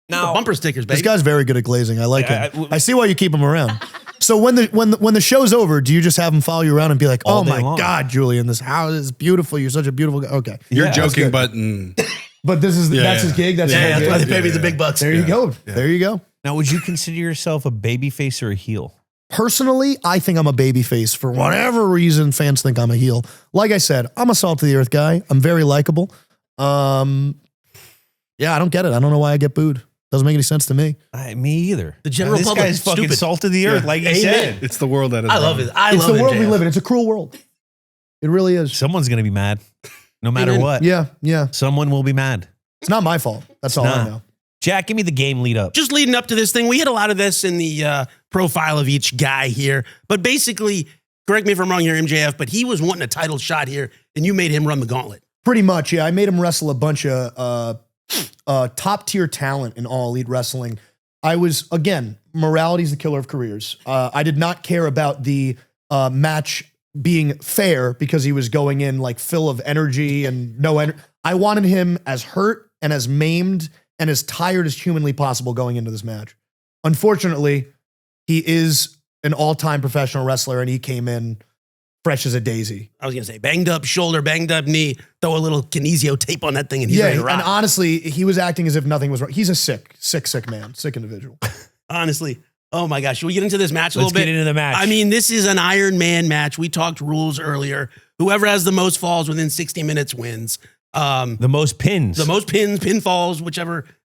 Now, bumper stickers, baby. This guy's very good at glazing. I like him. I see why you keep him around. So when the show's over, do you just have him follow you around and be like, "Oh my God, Julian, this house is beautiful. You're such a beautiful guy." Okay, you're joking, but this is that's his gig. That's why they pay me the big bucks. There you go. Yeah. There you go. Now, would you consider yourself a babyface or a heel? Personally, I think I'm a babyface. For whatever reason, fans think I'm a heel. Like I said, I'm a salt of the earth guy. I'm very likable. Yeah, I don't get it. I don't know why I get booed. Doesn't make any sense to me. Me either. The general this public guy's fucking stupid. salt of the earth, like he said. It's the world that is. I love it. It's the world we live in. It's a cruel world. It really is. Someone's gonna be mad, no matter what. Yeah. Someone will be mad. It's not my fault. That's all I know. Jack, give me the game lead up. Just leading up to this thing, we had a lot of this in the profile of each guy here. But basically, correct me if I'm wrong here, MJF, but he was wanting a title shot here, and you made him run the gauntlet. Pretty much, yeah. I made him wrestle a bunch of top tier talent in All Elite Wrestling. I was, again, morality is the killer of careers. I did not care about the match being fair because he was going in like full of energy and no energy. I wanted him as hurt and as maimed and as tired as humanly possible going into this match. Unfortunately, he is an all-time professional wrestler and he came in fresh as a daisy. I was going to say, banged up shoulder, banged up knee, throw a little kinesio tape on that thing and he's ready to rock. And honestly, he was acting as if nothing was wrong. He's a sick man, sick individual. Honestly. Oh my gosh. Should we get into this match a little bit? Let's get into the match. I mean, this is an Iron Man match. We talked rules earlier. Whoever has the most falls within 60 minutes wins. The most pins. Pinfalls,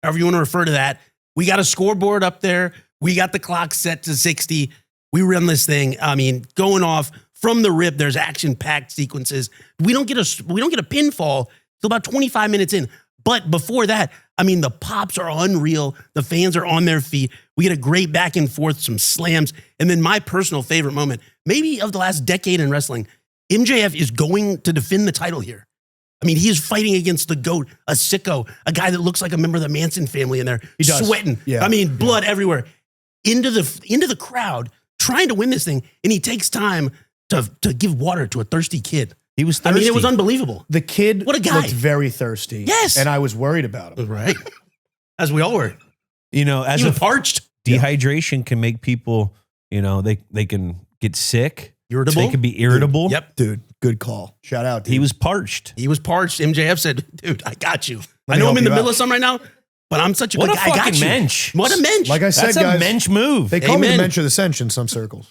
however you want to refer to that. We got a scoreboard up there. We got the clock set to 60. We run this thing. I mean, going off from the rip, there's action-packed sequences. We don't get a pinfall till about 25 minutes in. But before that, I mean, the pops are unreal. The fans are on their feet. We get a great back and forth, some slams. And then my personal favorite moment, maybe of the last decade in wrestling, MJF is going to defend the title here. I mean, he is fighting against the GOAT, a sicko, a guy that looks like a member of the Manson family in there, sweating. Yeah. I mean, blood everywhere. Into the crowd, trying to win this thing, and he takes time to give water to a thirsty kid. He was thirsty. I mean, it was unbelievable. The kid what a guy. Looked very thirsty. Yes. And I was worried about him. Right. As we all were. You know, as a parched. Dehydration can make people, they can get sick. Irritable. They can be irritable. Yep. Dude, good call. Shout out, dude. He was parched. MJF said, dude, I got you. I know I'm in the middle of something right now, but I'm such a good guy. I got you. Mensch. What a mensch. Like I said, That's guys, a mensch move. They call me the mensch of the cinch in some circles.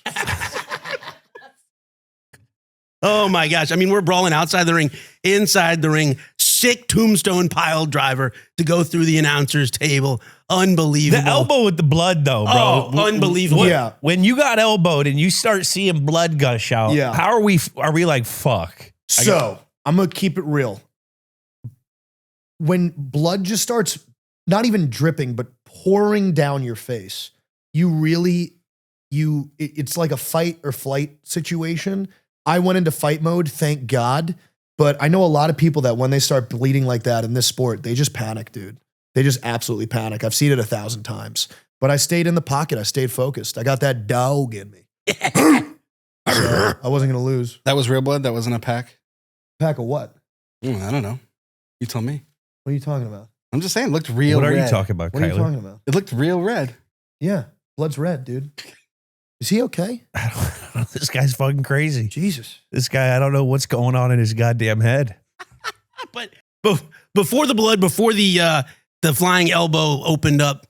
Oh my gosh. I mean, we're brawling outside the ring, inside the ring, sick tombstone pile driver to go through the announcer's table. Unbelievable. The elbow with the blood though, bro. Oh, unbelievable. Yeah. When you got elbowed and you start seeing blood gush out, how are we like, fuck? So I'm going to keep it real. When blood just starts not even dripping, but pouring down your face, it's like a fight or flight situation. I went into fight mode, thank God. But I know a lot of people that when they start bleeding like that in this sport, they just panic, dude. They just absolutely panic. I've seen it 1,000 times. But I stayed in the pocket. I stayed focused. I got that dog in me. So I wasn't going to lose. That was real blood? That wasn't a pack? Pack of what? I don't know. You tell me. What are you talking about? I'm just saying, it looked real red. What are you talking about, What Kyler? are you talking about? It looked real red. Yeah. Blood's red, dude. Is he okay? I don't know. This guy's fucking crazy. Jesus. This guy, I don't know what's going on in his goddamn head. But before the blood, before the flying elbow opened up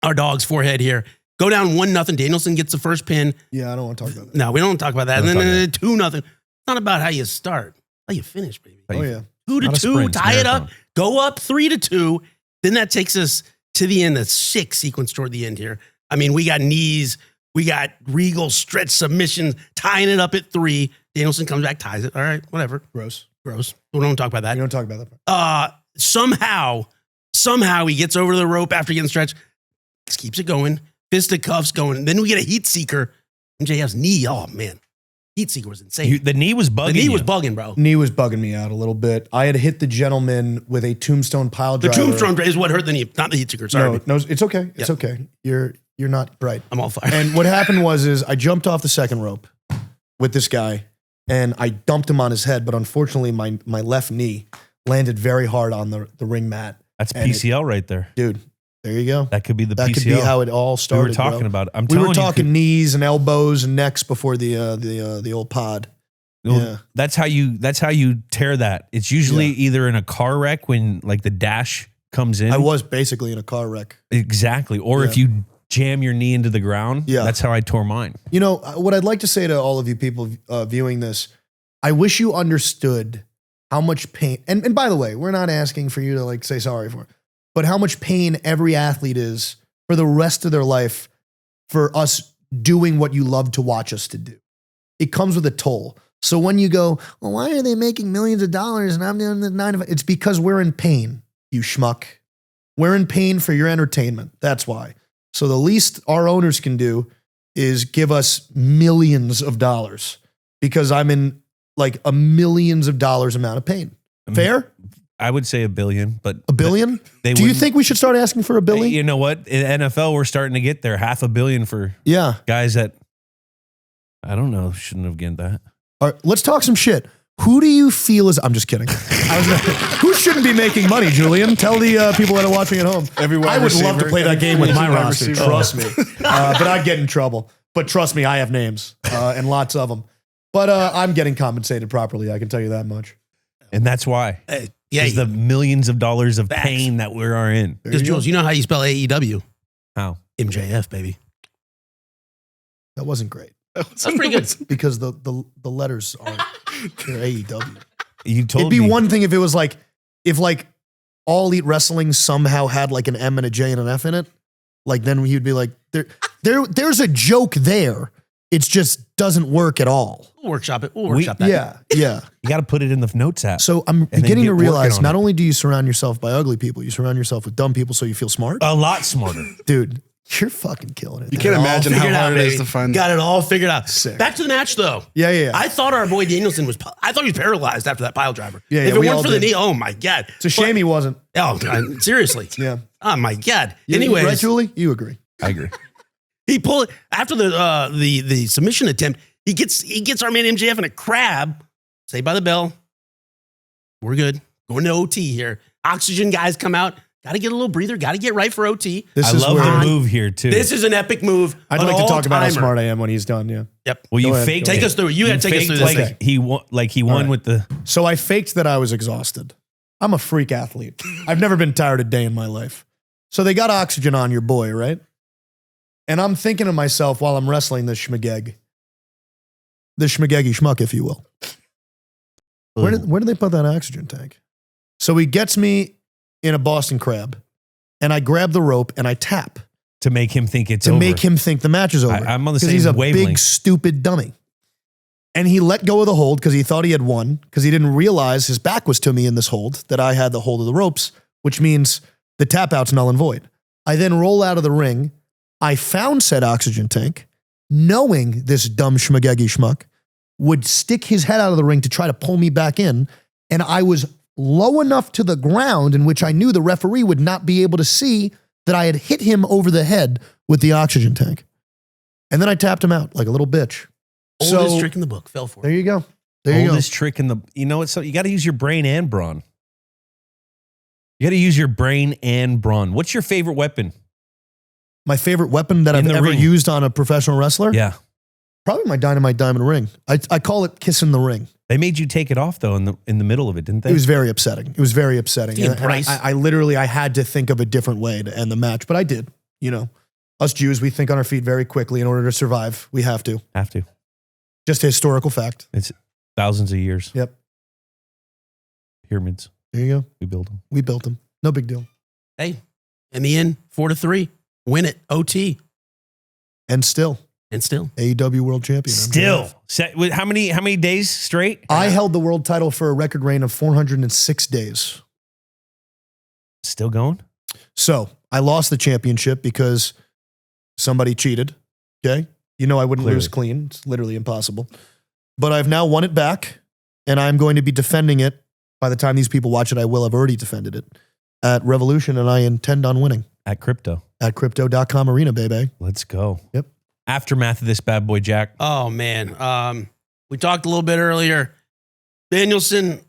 our dog's forehead here, go down 1-0. Danielson gets the first pin. Yeah, I don't want to talk about that. No, we don't want to talk about that. And then 2-0. It's not about how you start, how you finish, baby. Oh, yeah. 2-2, tie it up. Go up 3-2. Then that takes us to the end, the 6 sequence toward the end here. I mean, we got knees. We got Regal stretch submissions, tying it up at 3. Danielson comes back, ties it. All right, whatever. Gross. We don't talk about that. You don't talk about that. Somehow he gets over the rope after getting stretched. Just keeps it going. Fisticuffs going. Then we get a heat seeker. MJF's knee. Oh, man. Heat seeker was insane. The knee was bugging. The knee was bugging, bro. Knee was bugging me out a little bit. I had hit the gentleman with a tombstone pile The driver. tombstone is what hurt the knee, not the heat seeker. Sorry. No, it's okay. It's okay. You're not bright. I'm all fired. And what happened was I jumped off the second rope with this guy and I dumped him on his head, but unfortunately my left knee landed very hard on the ring mat. That's PCL right there. Dude, there you go. That could be the That PCL. could be how it all started. We were talking about it. We were talking knees and elbows and necks before the old pod. Yeah. That's how you tear that. It's usually either in a car wreck when like the dash comes in. I was basically in a car wreck. Exactly. Or if you jam your knee into the ground. Yeah. That's how I tore mine. You know, what I'd like to say to all of you people viewing this, I wish you understood how much pain, and by the way, we're not asking for you to like say sorry for it, but how much pain every athlete is for the rest of their life for us doing what you love to watch us to do. It comes with a toll. So when you go, well, why are they making millions of dollars and I'm doing the 9 to 5? It's because we're in pain, you schmuck. We're in pain for your entertainment. That's why. So the least our owners can do is give us millions of dollars because I'm in like a millions of dollars amount of pain. Fair? I would say $1 billion, but $1 billion? Do you think we should start asking for $1 billion? You know what? In NFL, we're starting to get there. $500 million for guys that I don't know shouldn't have get that. All right, let's talk some shit. Who do you feel is? I'm just kidding. Who shouldn't be making money, Julian? Tell the people that are watching at home. Everyone. I would love to play that game with my roster. Receiver. Trust me, but I'd get in trouble. But trust me, I have names and lots of them. But I'm getting compensated properly. I can tell you that much. And that's why. It's the millions of dollars of pain that we are in. Because Jules, you know how you spell AEW? How? MJF, baby. That wasn't great. That's pretty good. Because the letters are they're AEW. You told It'd be me. one thing if it was like if like All Elite Wrestling somehow had like an M and a J and an F in it. Like then he'd be like there's a joke there. It just doesn't work at all. We'll workshop it. We'll workshop that. Yeah. You got to put it in the notes app. So I'm then beginning get to realize working on not it. only do you surround yourself by ugly people, you surround yourself with dumb people so you feel smart. A lot smarter. Dude, you're fucking killing it. You can't imagine how Figured out, hard it is baby. to find. Got it all figured out. Sick. Back to the match, though. Yeah. I thought our boy Danielson I thought he was paralyzed after that pile driver. Yeah, if it we weren't all for the did. knee, oh my God. It's a shame he wasn't. Oh, God, seriously. Yeah. Oh my God. You Anyways, right, Julie? You agree. I agree. he pulled after the submission attempt. He gets our man MJF in a crab. Saved by the bell. We're good. Going to OT here. Oxygen guys come out. Got to get a little breather. Got to get right for OT. I love the move here too. This is an epic move. I'd like to talk about how smart I am when he's done, yeah. Yep. Well, you Go ahead, faked. go it. Take us through it. You got to take us through this like thing. he won with the. So I faked that I was exhausted. I'm a freak athlete. I've never been tired a day in my life. So they got oxygen on your boy, right? And I'm thinking to myself while I'm wrestling this schmageg. The schmageggy schmuck, if you will. Where did they put that oxygen tank? So he gets me in a Boston Crab, and I grab the rope and I tap to make him think it's to over. make him think the match is over. I'm on the 'Cause same he's a wavelength. big stupid dummy. And he let go of the hold because he thought he had won because he didn't realize his back was to me in this hold, that I had the hold of the ropes, which means the tap out's null and void. I then roll out of the ring. I found said oxygen tank, knowing this dumb schmageggy schmuck would stick his head out of the ring to try to pull me back in. And I was low enough to the ground in which I knew the referee would not be able to see that I had hit him over the head with the oxygen tank. And then I tapped him out like a little bitch. Oldest trick in the book. Fell for There it. you go. There you go. Oldest trick in the. You know what? So you got to use your brain and brawn. You got to use your brain and brawn. What's your favorite weapon? My favorite weapon that In I've the ever ring. used on a professional wrestler? Yeah, Probably my Dynamite Diamond ring. I call it kissing the ring. they made you take it off though in the middle of it, didn't they? It was very upsetting. It was very upsetting. Damn, And Bryce. I literally had to think of a different way to end the match, but I did. You know, us Jews, we think on our feet very quickly in order to survive. We have to. Have to. Just a historical fact. It's thousands of years. Yep. Pyramids. There you go. We build them. We built them. No big deal. Hey, in the end, 4-3. Win it. OT. And still, AEW World Champion. Still. MJF. How many days straight? I held the world title for a record reign of 406 days. Still going? So I lost the championship because somebody cheated. Okay. You know I wouldn't lose clean. It's literally impossible. But I've now won it back, and I'm going to be defending it. By the time these people watch it, I will have already defended it at Revolution, and I intend on winning. At Crypto. At Crypto.com Arena, baby. Let's go. Yep. Aftermath of this bad boy, Jack. Oh, man. We talked a little bit earlier. Danielson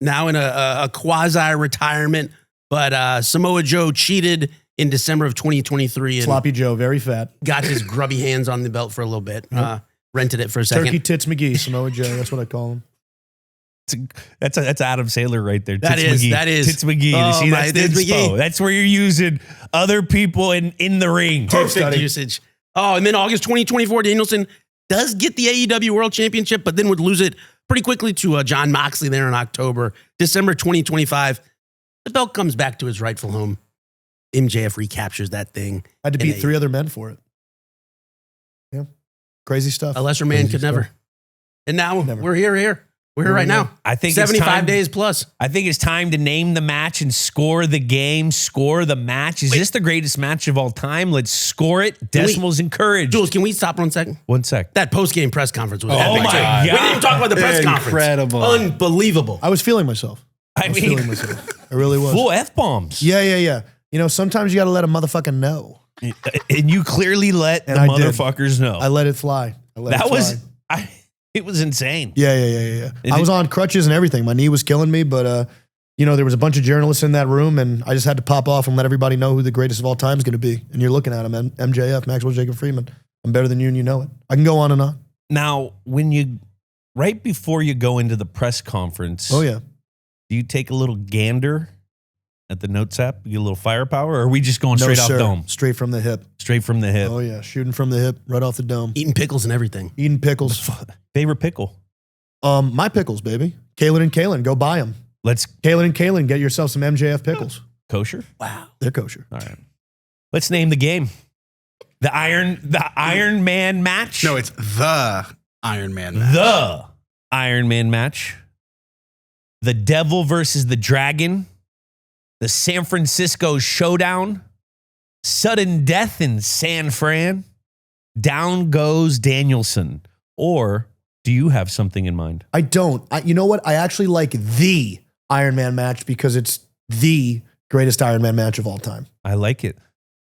now in a quasi-retirement, but Samoa Joe cheated in December of 2023. And Sloppy Joe, very fat. got his grubby hands on the belt for a little bit. Rented it for a second. Turkey Tits McGee, Samoa Joe. That's what I call him. That's Adam Sandler right there. That is Tits McGee. Oh, See, my that's the Tits inspo. McGee. That's where you're using other people in the ring. Perfect study. usage. Oh, and then August 2024, Danielson does get the AEW World Championship, but then would lose it pretty quickly to John Moxley there in October. December 2025, the belt comes back to its rightful home. MJF recaptures that thing. I had to in beat 3 other men for it. Yeah. Crazy stuff. A lesser man Crazy could stuff. never. And now Never. we're here. We're here right now. I think 75 it's time, days plus. I think it's time to name the match and score the game, score the match. Is this the greatest match of all time? Let's score it. Decimals encouraged. Jules, can we stop 1 second? 1 sec. That post-game press conference was Oh epic, my too. God. We didn't even talk about the press Incredible. conference. Unbelievable. I was feeling myself. I was mean, feeling myself. I really was. full F-bombs. Yeah. You know, sometimes you got to let a motherfucker know. And you clearly let And the I did. motherfuckers know. I let it fly. It was insane. Yeah. And I was on crutches and everything. My knee was killing me, but there was a bunch of journalists in that room, and I just had to pop off and let everybody know who the greatest of all time is going to be. And you're looking at him, MJF, Maxwell Jacob Friedman. I'm better than you, and you know it. I can go on and on. Now, right before you go into the press conference, Oh yeah. do you take a little gander at the notes app? You get a little firepower, or are we just going No, straight off sir. dome? Straight from the hip. Straight from the hip. Oh yeah, shooting from the hip, right off the dome. Eating pickles and everything. Eating pickles. Favorite pickle? My pickles, baby. Kalen and Kalen, go buy them. Kalen and Kalen, get yourself some MJF pickles. Kosher? Wow. They're kosher. All right. Let's name the game. The Iron Man match? No, it's the Iron Man match. The Iron Man match. The Devil versus the Dragon. The San Francisco Showdown. Sudden death in San Fran. Down goes Danielson. Or do you have something in mind? I don't. You know what? I actually like the Iron Man match because it's the greatest Iron Man match of all time. I like it.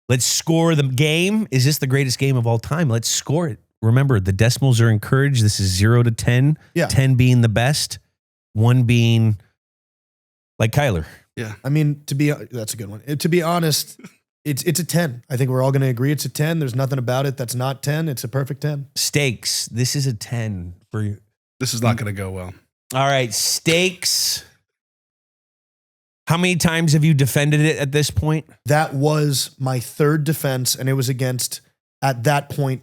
Let's score the game. Is this the greatest game of all time? Let's score it. Remember, the decimals are encouraged. This is 0 to 10. Yeah. 10 being the best. 1 being like Kyler. Yeah. I mean, that's a good one. To be honest, it's a 10. I think we're all going to agree it's a 10. There's nothing about it that's not 10. It's a perfect 10. Stakes. This is a 10 for you. This is not going to go well. All right. Stakes. How many times have you defended it at this point? That was my third defense, and it was against, at that point,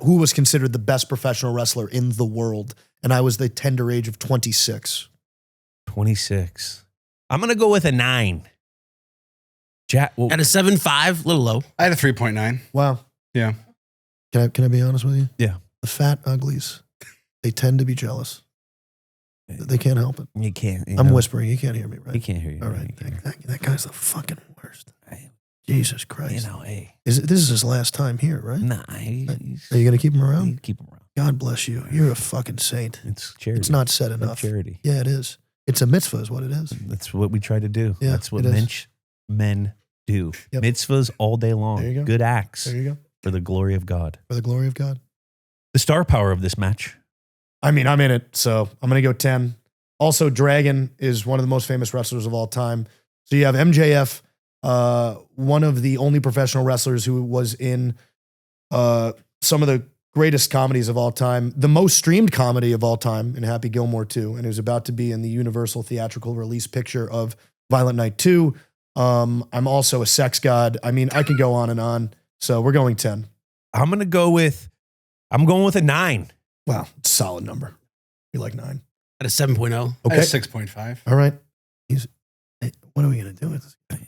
who was considered the best professional wrestler in the world. And I was the tender age of 26. 26. I'm going to go with a 9. Jack, At a 7.5, a little low. I had a 3.9. Wow. Yeah. Can I be honest with you? Yeah. The fat uglies, they tend to be jealous. They can't help it. you can't. I'm whispering. You can't hear me, right? He can't hear you. All right. You can't. That guy's the fucking worst. Hey, Jesus Christ. hey. This is his last time here, right? Nah. Are you going to keep him around? Keep him around. God bless you. You're a fucking saint. It's charity. It's not said It's enough. charity. Yeah, it is. It's a mitzvah is what it is. That's what we try to do. Yeah, That's what it is. men do. Yep. Mitzvahs all day long. There you go. Good acts There you go. for the glory of God. For the glory of God. The star power of this match. I mean, I'm in it, so I'm going to go 10. Also, Dragon is one of the most famous wrestlers of all time. So you have MJF, one of the only professional wrestlers who was in some of the greatest comedies of all time, the most streamed comedy of all time in Happy Gilmore 2, and who's about to be in the Universal theatrical release picture of Violent Night 2. I'm also a sex god. I mean, I can go on and on. So we're going 10. I'm going with a 9. Wow, solid number. You like 9. At a 7.0. I Okay. had a 6.5. All right. What are we going to do with this guy?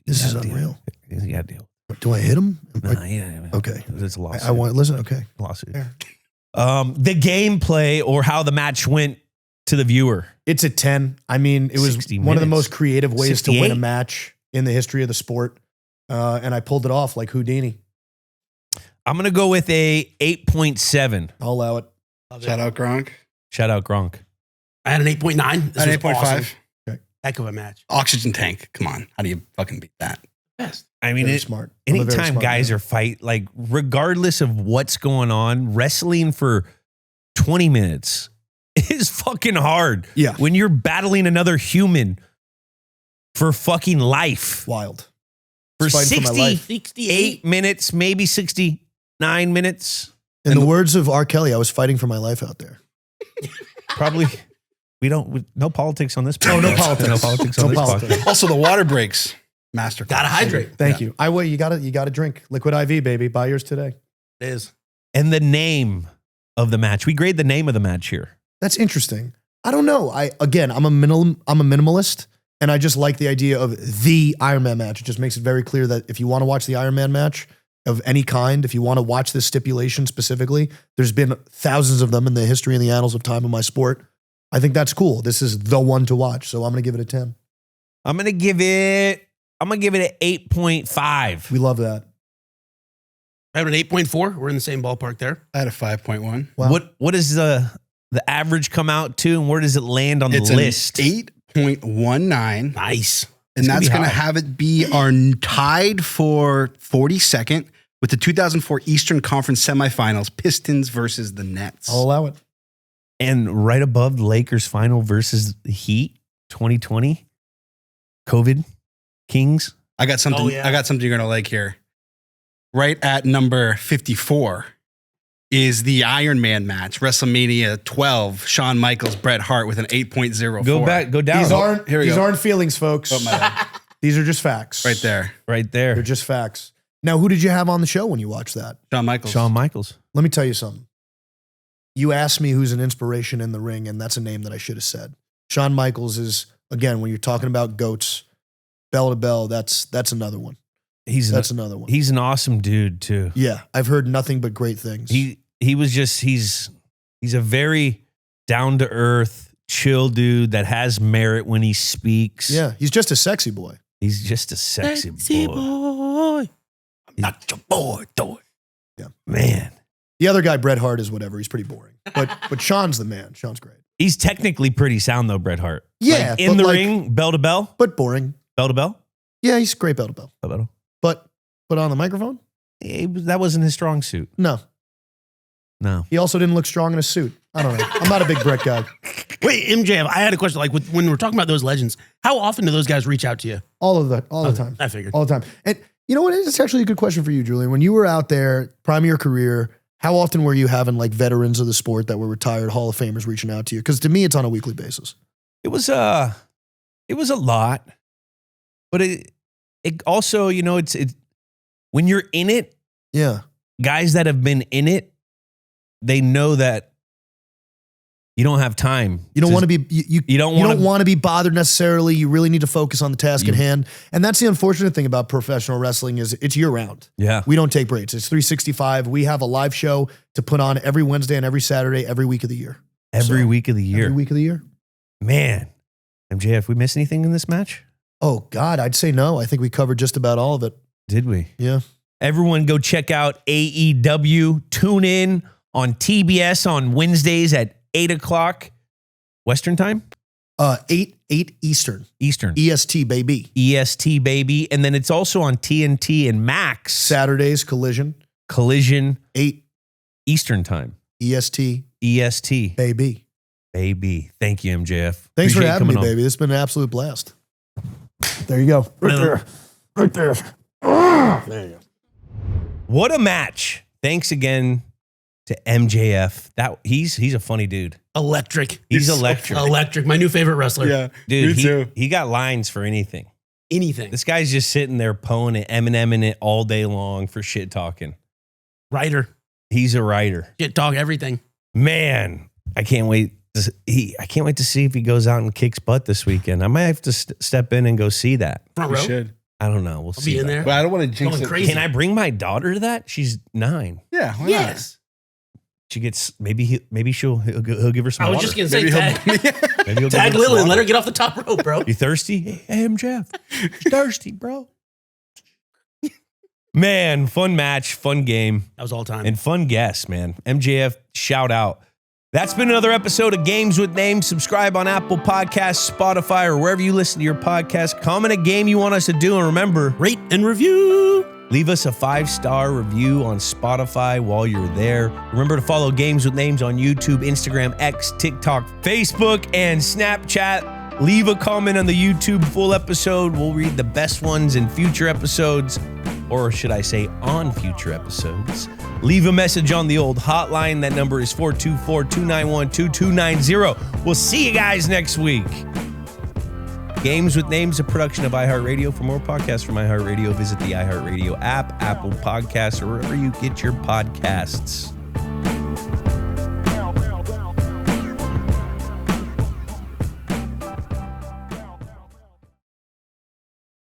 This is unreal. You got to deal. Do I hit him? Yeah. Okay. It's a lawsuit. I want, listen, okay. Lawsuit. The gameplay or how the match went to the viewer. It's a 10. I mean, it was 60 one of the minutes. most creative ways 68. to win a match in the history of the sport. And I pulled it off like Houdini. I'm going to go with a 8.7. I'll allow it. Shout out Gronk. Shout out Gronk. I had an 8.9. This An was 8.5. awesome. Okay. Heck of a match. Oxygen tank. Come on. How do you fucking beat that? Best. I mean, Very smart. I'm a very anytime smart guys man. are fight, like regardless of what's going on, wrestling for 20 minutes is fucking hard. Yeah. When you're battling another human for fucking life. Wild. For Fighting for my life. 68 minutes, maybe 69 minutes. In the words of R. Kelly, I was fighting for my life out there. Probably. No politics on this Oh, no podcast. politics. No politics on No this politics. podcast. Also, the water breaks. Master. Gotta hydrate. Thank you. You gotta drink. Liquid IV, baby. Buy yours today. It is. And the name of the match. We grade the name of the match here. That's interesting. I don't know. I'm a minimalist, and I just like the idea of the Iron Man match. It just makes it very clear that if you want to watch the Iron Man match of any kind, if you want to watch this stipulation specifically, there's been thousands of them in the history and the annals of time of my sport. I think that's cool. This is the one to watch, so I'm going to give it a 10. I'm gonna give it an 8.5. We love that. I have an 8.4. We're in the same ballpark there. I had a 5.1. Wow. What does the average come out to, and where does it land on It's the list? an 8.19. Nice. And gonna that's be going to high. have it be our tied for 42nd with the 2004 Eastern Conference semifinals, Pistons versus the Nets. I'll allow it. And right above the Lakers final versus the Heat 2020, COVID Kings. I got something. Oh, yeah. I got something you're going to like here. Right at number 54 is the Iron Man match, WrestleMania 12, Shawn Michaels, Bret Hart with an 8.04. Go down. Here we go. Aren't feelings, folks. Oh, my bad. These are just facts. Right there. right They're there. just facts. Now, who did you have on the show when you watched that? Shawn Michaels. Shawn Michaels. Let me tell you something. You asked me who's an inspiration in the ring, and that's a name that I should have said. Shawn Michaels is, again, when you're talking about GOATs, bell to bell, that's another one. That's another one. He's an awesome dude too. Yeah, I've heard nothing but great things. He was just he's a very down to earth, chill dude that has merit when he speaks. Yeah, he's just a sexy boy. He's just a sexy boy. boy. I'm not your boy, boy. Yeah. Man. The other guy, Bret Hart, is whatever. He's pretty boring. But Shawn's the man. Shawn's great. He's technically pretty sound though, Bret Hart. Yeah, Like, in but the like- ring, bell to bell, But boring. bell to bell, Yeah, he's great bell to bell. bell to bell. But on the microphone? That wasn't his strong suit. No. No. He also didn't look strong in a suit. I don't know. I'm not a big Bret guy. Wait, MJF, I had a question. Like when we're talking about those legends, how often do those guys reach out to you? All the time. I figured. All the time. And you know what? It's actually a good question for you, Julian. When you were out there, prime of your career, how often were you having like veterans of the sport that were retired Hall of Famers reaching out to you? Because to me, it's on a weekly basis. It was a lot, but it also, you know, it's when you're in it, Yeah. guys that have been in it, they know that you don't have time. You don't want to be you don't you wanna- don't want to be bothered necessarily. You really need to focus on the task at hand. And that's the unfortunate thing about professional wrestling is it's year round. Yeah. We don't take breaks. It's 365. We have a live show to put on every Wednesday and every Saturday, every week of the year. Every So, week of the year. Every week of the year. Man. MJF, we miss anything in this match? Oh God, I'd say no. I think we covered just about all of it. Did we? Yeah. Everyone go check out AEW. Tune in on TBS on Wednesdays at 8 o'clock Western time? 8 Eastern. Eastern. EST, baby. EST, baby. And then it's also on TNT and Max. Saturdays, Collision. Collision 8 Eastern time. EST, EST, baby. baby. Thank you, MJF. Thanks for Appreciate you having me, coming on. baby. This has been an absolute blast. There you go. Right there. Right there. There you go. What a match. Thanks again to MJF. He's a funny dude. Electric. He's electric. Electric. My new favorite wrestler. Yeah. Dude, me too. he got lines for anything. Anything. This guy's just sitting there poing and Eminem it all day long for shit talking. Writer. He's a writer. Shit talk, everything. Man, I can't wait I can't wait to see if he goes out and kicks butt this weekend. I might have to step in and go see that. Front You row. should. I don't know. We'll I'll see. be in that. there. But I don't want to jinx Going it. crazy. Can I bring my daughter to that? She's 9. Yeah. Why Yes. She gets maybe he'll give her some I was water. just gonna say Maybe tag, Maybe he'll give tag her some Lily and let water. her get off the top rope, bro. You thirsty? Hey, MJF. You thirsty, bro? Man, fun match, fun game, That was all time. and fun guest, man. MJF, shout out. That's been another episode of Games with Names. Subscribe on Apple Podcasts, Spotify, or wherever you listen to your podcast. Comment a game you want us to do, and remember, Rate and review. leave us a 5-star review on Spotify while you're there. Remember to follow Games with Names on YouTube, Instagram, X, TikTok, Facebook, and Snapchat. Leave a comment on the YouTube full episode. We'll read the best ones in future episodes, or should I say on future episodes. Leave a message on the old hotline. That number is 424-291-2290. We'll see you guys next week. Games with Names, a production of iHeartRadio. For more podcasts from iHeartRadio, visit the iHeartRadio app, Apple Podcasts, or wherever you get your podcasts.